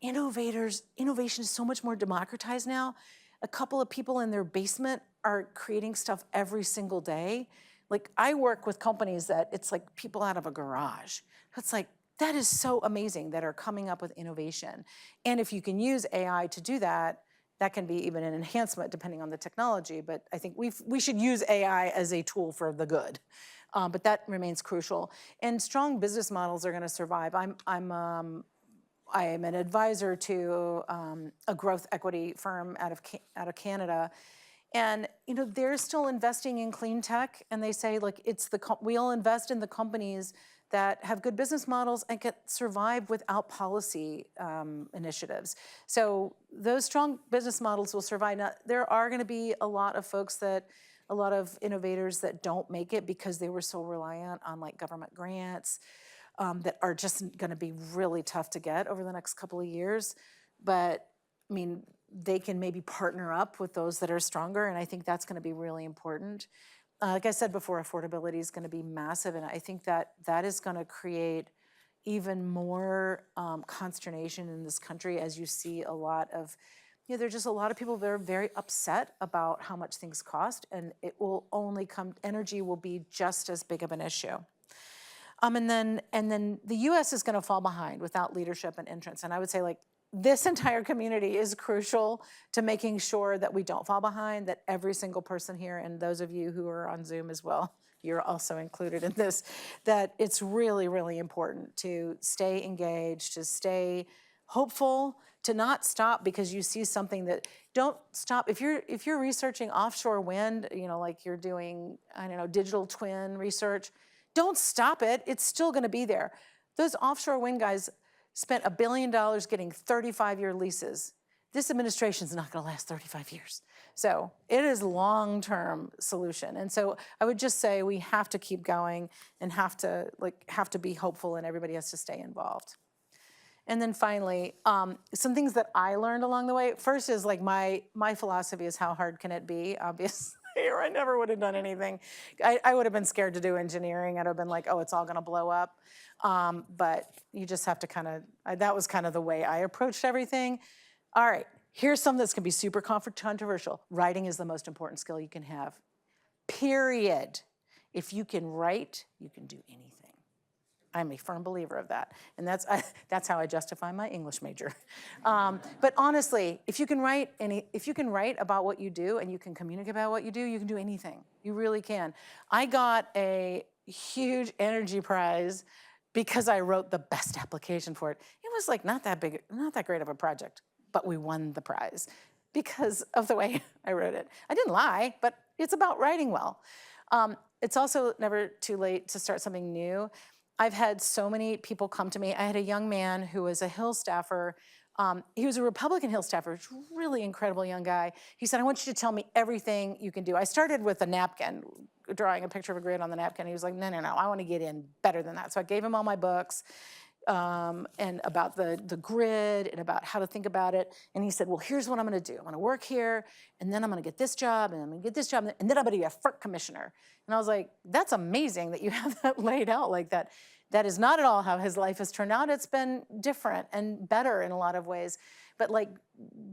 Innovation is so much more democratized now. A couple of people in their basement are creating stuff every single day. Like I work with companies that it's like people out of a garage. It's like, that is so amazing that are coming up with innovation. And if you can use AI to do that, that can be even an enhancement depending on the technology. But I think we should use AI as a tool for the good. But that remains crucial. And strong business models are going to survive. I am an advisor to a growth equity firm out of Canada. And they're still investing in clean tech, and they say, like, we'll invest in the companies that have good business models and can survive without policy initiatives. So those strong business models will survive. Now, there are going to be a lot of innovators that don't make it because they were so reliant on like government grants that are just going to be really tough to get over the next couple of years. But I mean, they can maybe partner up with those that are stronger, and I think that's going to be really important. Like I said before, affordability is going to be massive, and I think that is going to create even more consternation in this country as you see a lot of, there's just a lot of people that are very upset about how much things cost, and it will only energy will be just as big of an issue. And then the U.S. is going to fall behind without leadership and entrance, and I would say like, this entire community is crucial to making sure that we don't fall behind, that every single person here, and those of you who are on Zoom as well, you're also included in this, that it's really, really important to stay engaged, to stay hopeful, to not stop because you see something that, don't stop. If you're researching offshore wind, like you're doing, digital twin research, don't stop it. It's still gonna be there. Those offshore wind guys spent $1 billion getting 35-year leases. This administration is not going to last 35 years. So it is a long-term solution. And so I would just say we have to keep going and have to be hopeful, and everybody has to stay involved. And then finally, some things that I learned along the way. First is like my philosophy is how hard can it be, obviously, or I never would have done anything. I would have been scared to do engineering. I'd have been like, oh, it's all gonna blow up. But you just have to kind of, that was kind of the way I approached everything. All right, here's something that's gonna be super controversial. Writing is the most important skill you can have, period. If you can write, you can do anything. I'm a firm believer of that. And that's how I justify my English major. But honestly, if you can write about what you do and you can communicate about what you can do anything. You really can. I got a huge energy prize because I wrote the best application for it. It was like not that big, not that great of a project, but we won the prize because of the way I wrote it. I didn't lie, but it's about writing well. It's also never too late to start something new. I've had so many people come to me. I had a young man who was a Hill staffer. He was a Republican Hill staffer, really incredible young guy. He said, I want you to tell me everything you can do. I started with a napkin, drawing a picture of a grid on the napkin. He was like, no, I want to get in better than that. So I gave him all my books and about the grid and about how to think about it. And he said, well, here's what I'm going to do. I'm going to work here, and then I'm going to get this job, and I'm going to get this job, and then I'm going to be a FERC commissioner. And I was like, that's amazing that you have that laid out like that. That is not at all how his life has turned out. It's been different and better in a lot of ways. But like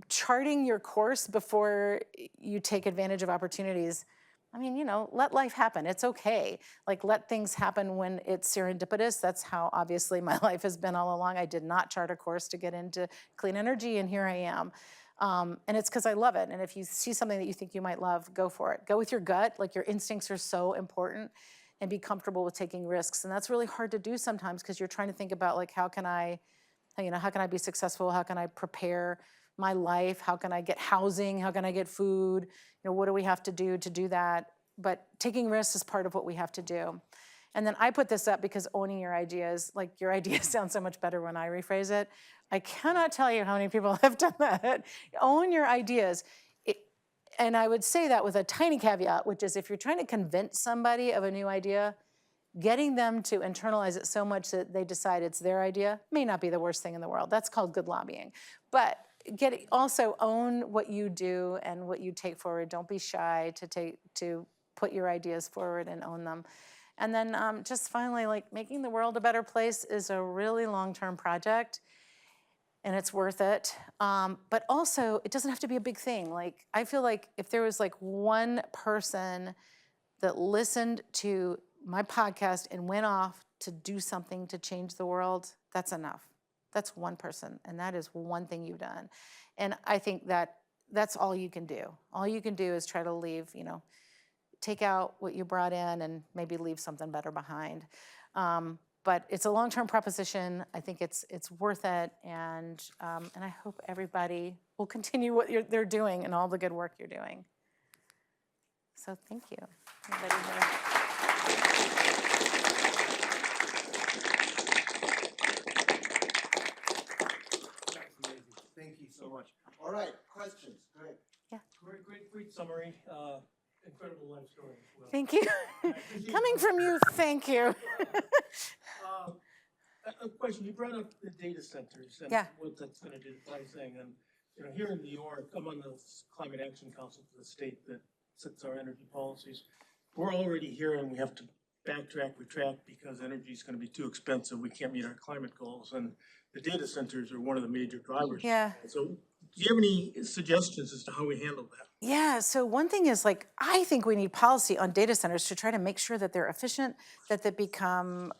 charting your course before you take advantage of opportunities, I mean, you know, let life happen. It's okay. Like, let things happen when it's serendipitous. That's how obviously my life has been all along. I did not chart a course to get into clean energy, and here I am. And it's because I love it. And if you see something that you think you might love, go for it. Go with your gut. Like, your instincts are so important, and be comfortable with taking risks. And that's really hard to do sometimes because you're trying to think about, like, how can I be successful? How can I prepare my life? How can I get housing? How can I get food? You know, what do we have to do that? But taking risks is part of what we have to do. And then I put this up because owning your ideas, like, your ideas sound so much better when I rephrase it. I cannot tell you how many people have done that. Own your ideas. And I would say that with a tiny caveat, which is if you're trying to convince somebody of a new idea, getting them to internalize it so much that they decide it's their idea may not be the worst thing in the world. That's called good lobbying. But also own what you do and what you take forward. Don't be shy to put your ideas forward and own them. And then just finally, like, making the world a better place is a really long-term project, and it's worth it. But also, it doesn't have to be a big thing. Like, I feel like if there was like one person that listened to my podcast and went off to do something to change the world, that's enough. That's one person, and that is one thing you've done. And I think that's all you can do. All you can do is try to leave, you know, take out what you brought in and maybe leave something better behind. But it's a long-term proposition. I think it's worth it, and I hope everybody will continue what they're doing and all the good work you're doing. So thank you. Everybody here. Thank you so much. All right, questions. Go ahead. Yeah. Great summary. Incredible life story as well. Thank you. Coming from you, thank you. A question, you brought up the data centers and Yeah. what that's going to do to pricing. And, you know, here in New York, I'm on the Climate Action Council for the state that sets our energy policies. We're already hearing we have to backtrack, retract because energy is going to be too expensive. We can't meet our climate goals. And the data centers are one of the major drivers. Yeah. So do you have any suggestions as to how we handle that? Yeah, so one thing is, like, I think we need policy on data centers to try to make sure that they're efficient, that they become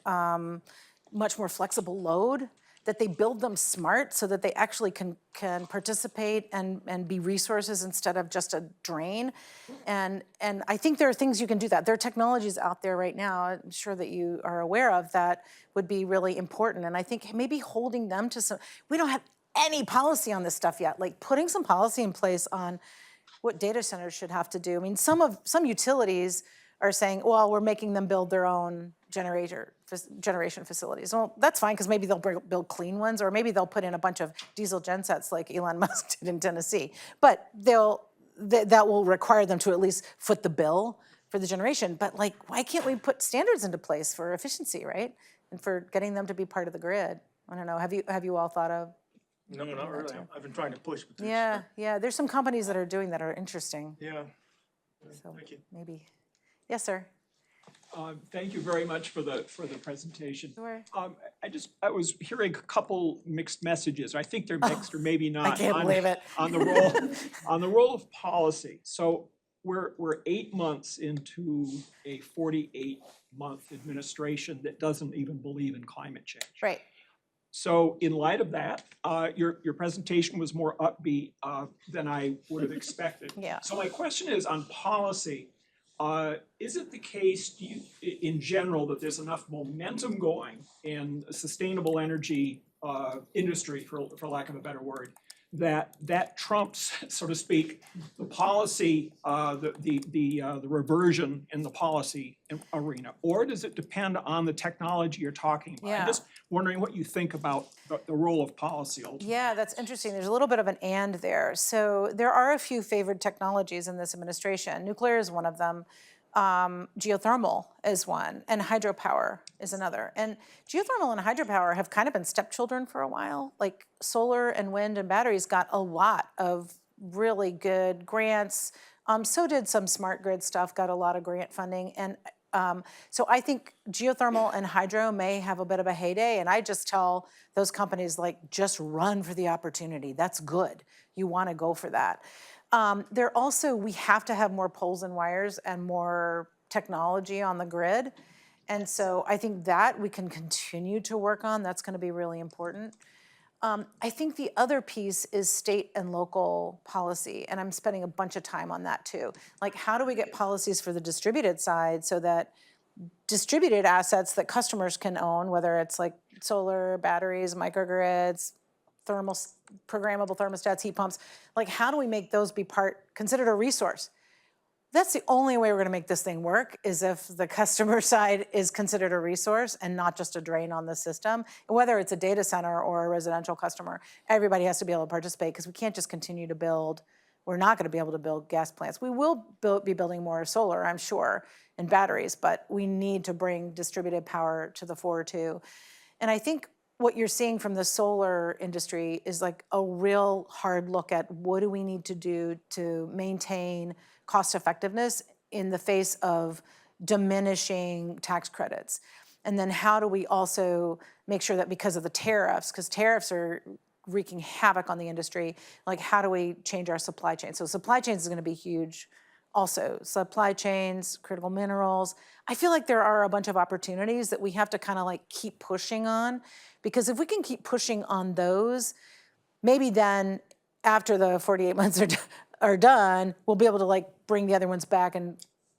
much more flexible load, that they build them smart so that they actually can participate and be resources instead of just a drain. And I think there are things you can do that. There are technologies out there right now, I'm sure that you are aware of, that would be really important. And I think maybe holding them to some, we don't have any policy on this stuff yet, like putting some policy in place on what data centers should have to do. I mean, some utilities are saying, well, we're making them build their own generation facilities. Well, that's fine, because maybe they'll build clean ones, or maybe they'll put in a bunch of diesel gensets like Elon Musk did in Tennessee. But that will require them to at least foot the bill for the generation. But, like, why can't we put standards into place for efficiency, right? And for getting them to be part of the grid? I don't know. Have you all thought of? No, not really. I've been trying to push, but Yeah. There's some companies that are doing that are interesting. Yeah. So Thank you. maybe. Yes, sir. Thank you very much for the presentation. Sure. I was hearing a couple mixed messages. I think they're mixed or maybe not. can't believe it. On the role of policy. So we're 8 months into a 48-month administration that doesn't even believe in climate change. Right. So in light of that, your presentation was more upbeat than I would have expected. Yeah. So my question is on policy. Is it the case in general that there's enough momentum going in a sustainable energy industry, for lack of a better word, that trumps, so to speak, the policy, the reversion in the policy arena? Or does it depend on the technology you're talking about? Yeah. I'm just wondering what you think about the role of policy ultimately. Yeah, that's interesting. There's a little bit of an and there. So there are a few favored technologies in this administration. Nuclear is one of them. Geothermal is one, and hydropower is another. And geothermal and hydropower have kind of been stepchildren for a while. Like solar and wind and batteries got a lot of really good grants. So did some smart grid stuff, got a lot of grant funding. And so I think geothermal and hydro may have a bit of a heyday. And I just tell those companies, like, just run for the opportunity. That's good. You want to go for that. We have to have more poles and wires and more technology on the grid. And so I think that we can continue to work on. That's going to be really important. I think the other piece is state and local policy, and I'm spending a bunch of time on that too. Like, how do we get policies for the distributed side so that distributed assets that customers can own, whether it's like solar, batteries, microgrids, programmable thermostats, heat pumps, like, how do we make those be considered a resource? That's the only way we're going to make this thing work, is if the customer side is considered a resource and not just a drain on the system. And whether it's a data center or a residential customer, everybody has to be able to participate, because we can't just continue to build. We're not going to be able to build gas plants. We will be building more solar, I'm sure, and batteries, but we need to bring distributed power to the fore too. And I think what you're seeing from the solar industry is like a real hard look at what do we need to do to maintain cost effectiveness in the face of diminishing tax credits. And then how do we also make sure that, because of the tariffs, because tariffs are wreaking havoc on the industry, like, how do we change our supply chain? So supply chains is going to be huge also. Supply chains, critical minerals. I feel like there are a bunch of opportunities that we have to kind of like keep pushing on, because if we can keep pushing on those, maybe then after the 48 months are done, we'll be able to like bring the other ones back and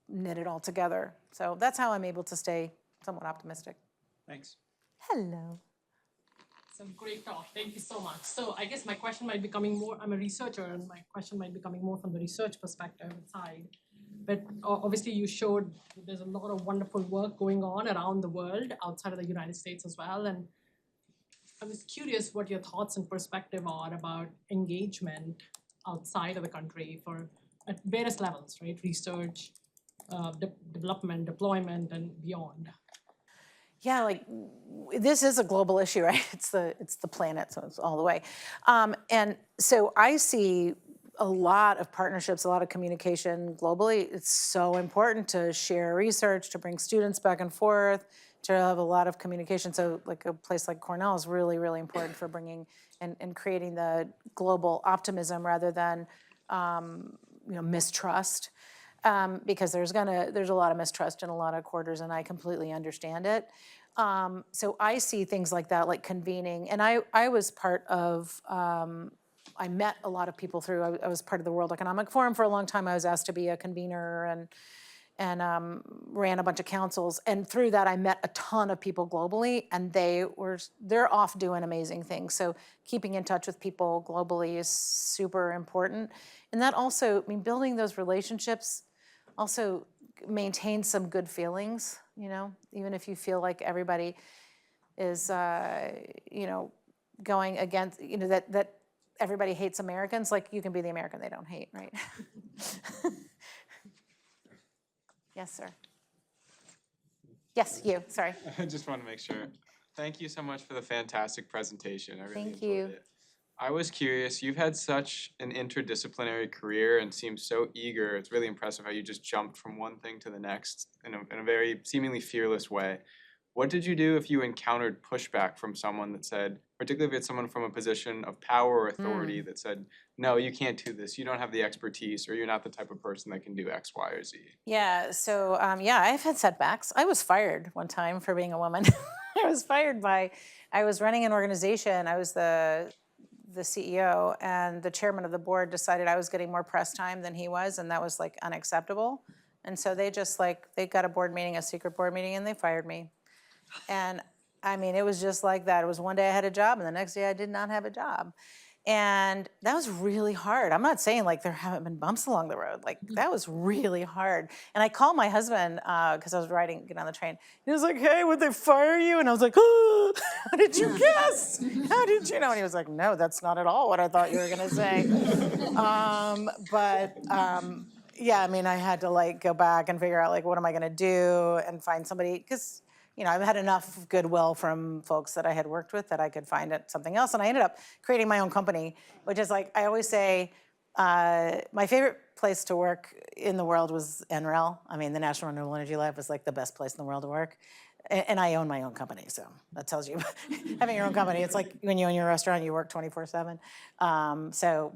knit it all together. So that's how I'm able to stay somewhat optimistic. Thanks. Hello. Some great talk. Thank you so much. So I guess my question might be coming more, I'm a researcher, and my question might be coming more from the research perspective side. But obviously you showed there's a lot of wonderful work going on around the world, outside of the United States as well. And I was curious what your thoughts and perspective are about engagement outside of the country at various levels, right? Research, development, deployment, and beyond. Yeah, like, this is a global issue, right? It's the planet, so it's all the way. And so I see a lot of partnerships, a lot of communication globally. It's so important to share research, to bring students back and forth, to have a lot of communication. So like a place like Cornell is really, really important for bringing and creating the global optimism rather than mistrust. Because there's a lot of mistrust in a lot of quarters, and I completely understand it. So I see things like that, like convening. And I was part of, I met a lot of people through, I was part of the World Economic Forum for a long time. I was asked to be a convener and ran a bunch of councils. And through that, I met a ton of people globally, and they're off doing amazing things. So keeping in touch with people globally is super important. And that also, building those relationships also maintains some good feelings, even if you feel like everybody is, going against, that everybody hates Americans, like, you can be the American they don't hate, right? Yes, sir. Yes, you, sorry. I just want to make sure. Thank you so much for the fantastic presentation. I really Thank enjoyed you. it. I was curious, you've had such an interdisciplinary career and seem so eager. It's really impressive how you just jumped from one thing to the next in a very seemingly fearless way. What did you do if you encountered pushback from someone that said, particularly if it's someone from a position of power or authority that said, no, you can't do this, you don't have the expertise, or you're not the type of person that can do X, Y, or Z? Yeah, so yeah, I've had setbacks. I was fired one time for being a woman. I was running an organization. I was the CEO, and the chairman of the board decided I was getting more press time than he was, and that was like unacceptable. And so they just they got a board meeting, a secret board meeting, and they fired me. And I mean, it was just like that. It was one day I had a job, and the next day I did not have a job. And that was really hard. I'm not saying like there haven't been bumps along the road. Like that was really hard. And I called my husband because I was getting on the train. He was like, "Hey, would they fire you?" And I was like, "Oh, how did you guess? How did you know?" And he was like, "No, that's not at all what I thought you were gonna say." Yeah, I mean, I had to like go back and figure out like what am I gonna do and find somebody because I've had enough goodwill from folks that I had worked with that I could find it something else. And I ended up creating my own company, which is like, I always say, my favorite place to work in the world was NREL. I mean, the National Renewable Energy Lab was like the best place in the world to work. And I own my own company, so that tells you. Having your own company, it's like when you own your restaurant, you work 24/7.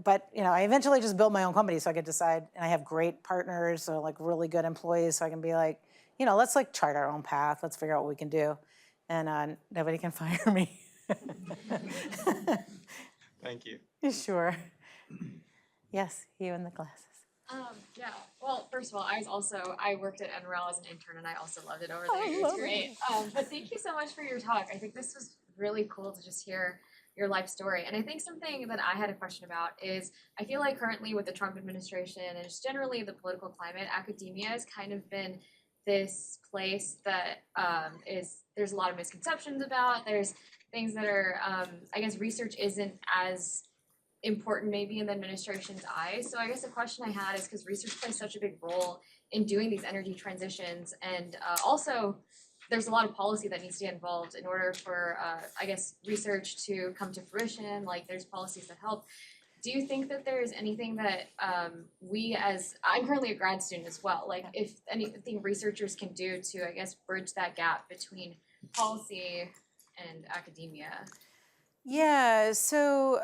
But I eventually just built my own company so I could decide, and I have great partners, so like really good employees, so I can be like, let's like chart our own path. Let's figure out what we can do. And nobody can fire me. Thank you. Sure. Yes, you in the glasses. Yeah. Well, first of all, I worked at NREL as an intern, and I also loved it over there. It's great. But thank you so much for your talk. I think this was really cool to just hear your life story. And I think something that I had a question about is I feel like currently with the Trump administration and just generally the political climate, academia has kind of been this place that there's a lot of misconceptions about. There's things that are, I guess research isn't as important maybe in the administration's eyes. So I guess the question I had is because research plays such a big role in doing these energy transitions, and also there's a lot of policy that needs to get involved in order for, I guess, research to come to fruition. Like there's policies that help. Do you think that there is anything that I'm currently a grad student as well, like if anything researchers can do to, I guess, bridge that gap between policy and academia? Yeah, so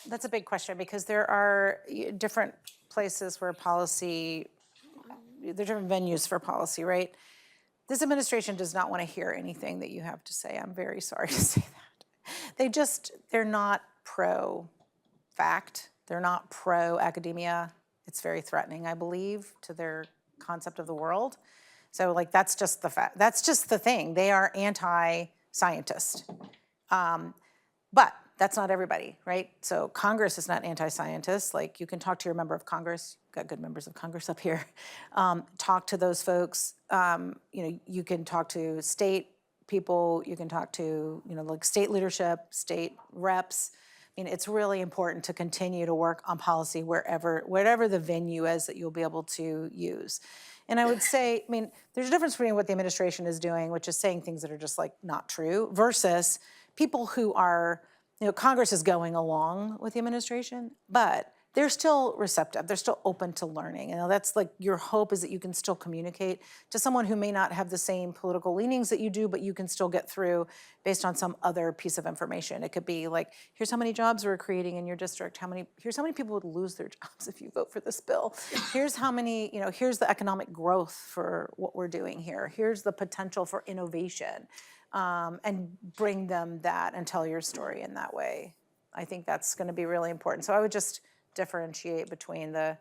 that's a big question because there are different places where there are different venues for policy, right? This administration does not want to hear anything that you have to say. I'm very sorry to say that. They're not pro-fact. They're not pro-academia. It's very threatening, I believe, to their concept of the world. So like that's just the fact. That's just the thing. They are anti-scientist. But that's not everybody, right? So Congress is not anti-scientists. Like you can talk to your member of Congress. You've got good members of Congress up here. Talk to those folks. You can talk to state people. You can talk to like state leadership, state reps. I mean, it's really important to continue to work on policy whatever the venue is that you'll be able to use. And I would say, there's a difference between what the administration is doing, which is saying things that are just like not true, versus people who are, Congress is going along with the administration, but they're still receptive. They're still open to learning. That's like your hope is that you can still communicate to someone who may not have the same political leanings that you do, but you can still get through based on some other piece of information. It could be like, here's how many jobs we're creating in your district. Here's how many people would lose their jobs if you vote for this bill. Here's how many, here's the economic growth for what we're doing here. Here's the potential for innovation. And bring them that and tell your story in that way. I think that's going to be really important. So I would just differentiate between the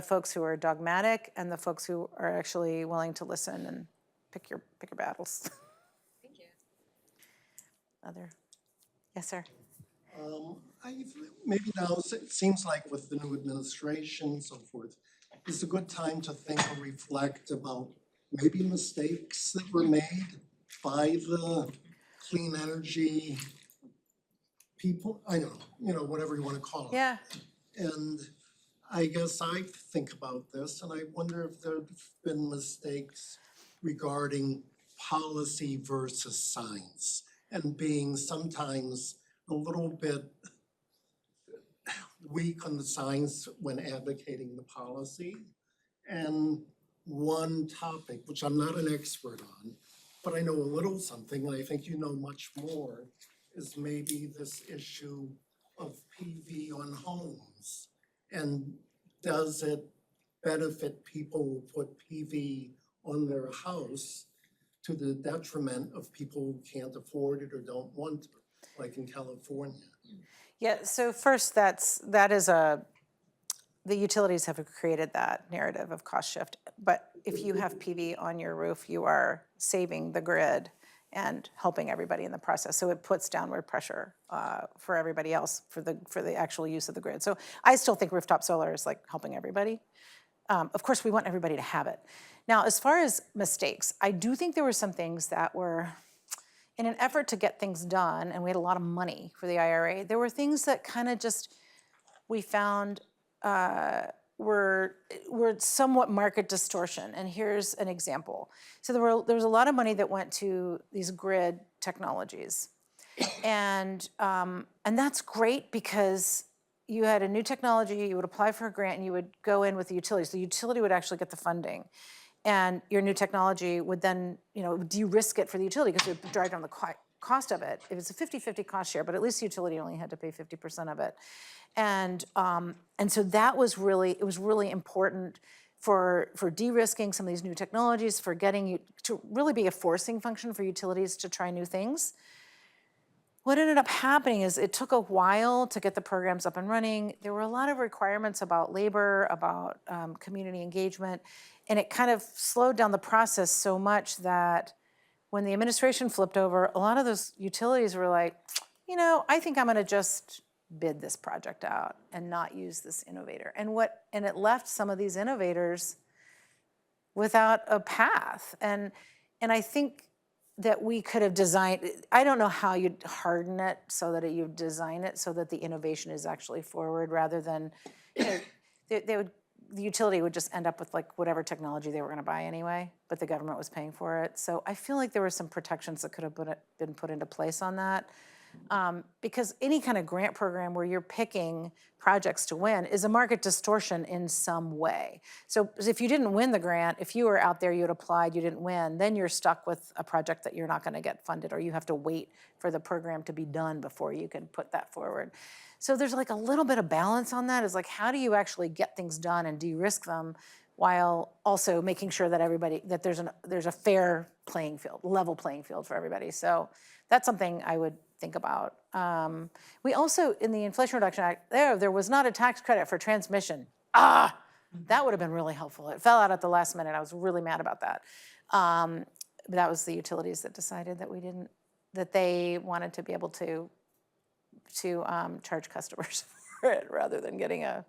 folks who are dogmatic and the folks who are actually willing to listen and pick your battles. Thank you. Yes, sir. Maybe now it seems like with the new administration and so forth, it's a good time to think or reflect about maybe mistakes that were made by the clean energy people. I don't know, whatever you want to call it. Yeah. And I guess I think about this and I wonder if there have been mistakes regarding policy versus science and being sometimes a little bit weak on the science when advocating the policy. And one topic, which I'm not an expert on, but I know a little something, and I think you know much more, is maybe this issue of PV on homes. And does it benefit people who put PV on their house to the detriment of people who can't afford it or don't want to, like in California? Yeah, so first, the utilities have created that narrative of cost shift. But if you have PV on your roof, you are saving the grid and helping everybody in the process. So it puts downward pressure for everybody else for the actual use of the grid. So I still think rooftop solar is like helping everybody. Of course, we want everybody to have it. Now, as far as mistakes, I do think there were some things that were, in an effort to get things done, and we had a lot of money for the IRA, there were things that kind of just, we found were somewhat market distortion. And here's an example. So there was a lot of money that went to these grid technologies. And that's great because you had a new technology, you would apply for a grant, and you would go in with the utilities. The utility would actually get the funding. And your new technology would then, de-risk it for the utility because it would drive down the cost of it. It was a 50-50 cost share, but at least the utility only had to pay 50% of it. And so that was really important for de-risking some of these new technologies, for getting you to really be a forcing function for utilities to try new things. What ended up happening is it took a while to get the programs up and running. There were a lot of requirements about labor, about community engagement, and it kind of slowed down the process so much that when the administration flipped over, a lot of those utilities were like, I think I'm gonna just bid this project out and not use this innovator. And it left some of these innovators without a path. And I think that we could have designed, I don't know how you'd harden it so that you design it so that the innovation is actually forward rather than, the utility would just end up with like whatever technology they were gonna buy anyway, but the government was paying for it. So I feel like there were some protections that could have been put into place on that. Because any kind of grant program where you're picking projects to win is a market distortion in some way. So if you didn't win the grant, if you were out there, you had applied, you didn't win, then you're stuck with a project that you're not gonna get funded, or you have to wait for the program to be done before you can put that forward. So there's like a little bit of balance on that, is like, how do you actually get things done and de-risk them while also making sure that that there's a fair playing field, level playing field for everybody. So that's something I would think about. We also, in the Inflation Reduction Act, there was not a tax credit for transmission. That would have been really helpful. It fell out at the last minute. I was really mad about that. But that was the utilities that decided that they wanted to be able to charge customers for it rather than getting a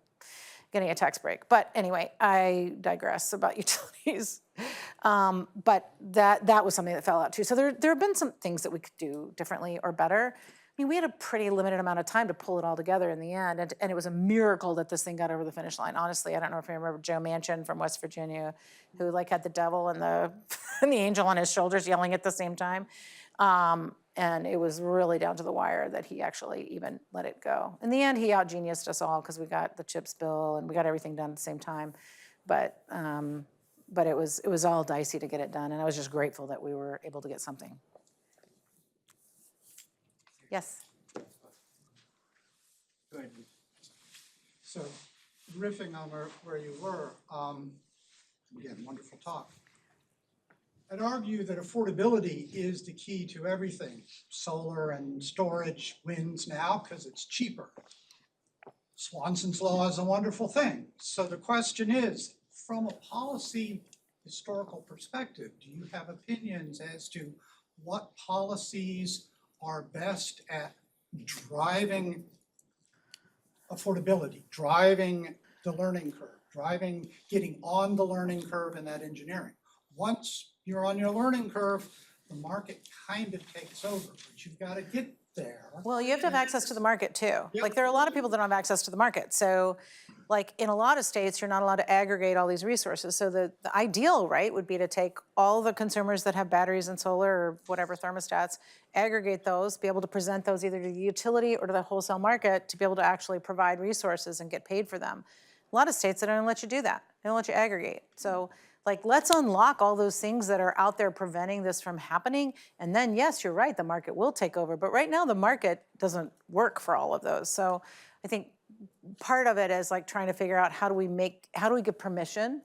tax break. But anyway, I digress about utilities. But that was something that fell out too. So there have been some things that we could do differently or better. I mean, we had a pretty limited amount of time to pull it all together in the end, and it was a miracle that this thing got over the finish line. Honestly, I don't know if you remember Joe Manchin from West Virginia, who like had the devil and the and the angel on his shoulders yelling at the same time. And it was really down to the wire that he actually even let it go. In the end, he out-geniused us all because we got the CHIPS bill and we got everything done at the same time. But it was all dicey to get it done, and I was just grateful that we were able to get something. Yes. Good. So, riffing on where you were, again, wonderful talk. I'd argue that affordability is the key to everything. Solar and storage wins now because it's cheaper. Swanson's law is a wonderful thing. So the question is, from a policy historical perspective, do you have opinions as to what policies are best at driving affordability, driving the learning curve, getting on the learning curve in that engineering? Once you're on your learning curve, the market kind of takes over, but you've got to get there. Well, you have to have access to the market too. Yep. Like there are a lot of people that don't have access to the market. So like in a lot of states, you're not allowed to aggregate all these resources. So the ideal, right, would be to take all the consumers that have batteries and solar or whatever thermostats, aggregate those, be able to present those either to the utility or to the wholesale market to be able to actually provide resources and get paid for them. A lot of states, they don't let you do that. They don't let you aggregate. So like, let's unlock all those things that are out there preventing this from happening. And then, yes, you're right, the market will take over. But right now, the market doesn't work for all of those. So I think part of it is like trying to figure out how do we get permission.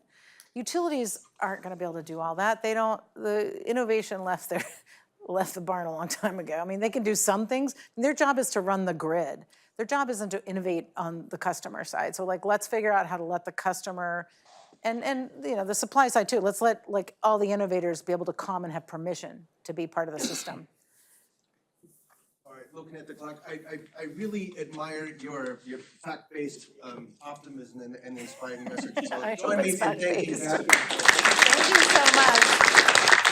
Utilities aren't gonna be able to do all that. They don't, the innovation left the barn a long time ago. I mean, they can do some things. Their job is to run the grid. Their job isn't to innovate on the customer side. So like, let's figure out how to let the customer, and you know, the supply side too, let's let like all the innovators be able to come and have permission to be part of the system. All right, looking at the clock, I really admire your fact-based optimism and inspiring message. So I join hope me it's in thanking fact-based. Katherine. Thank you so much.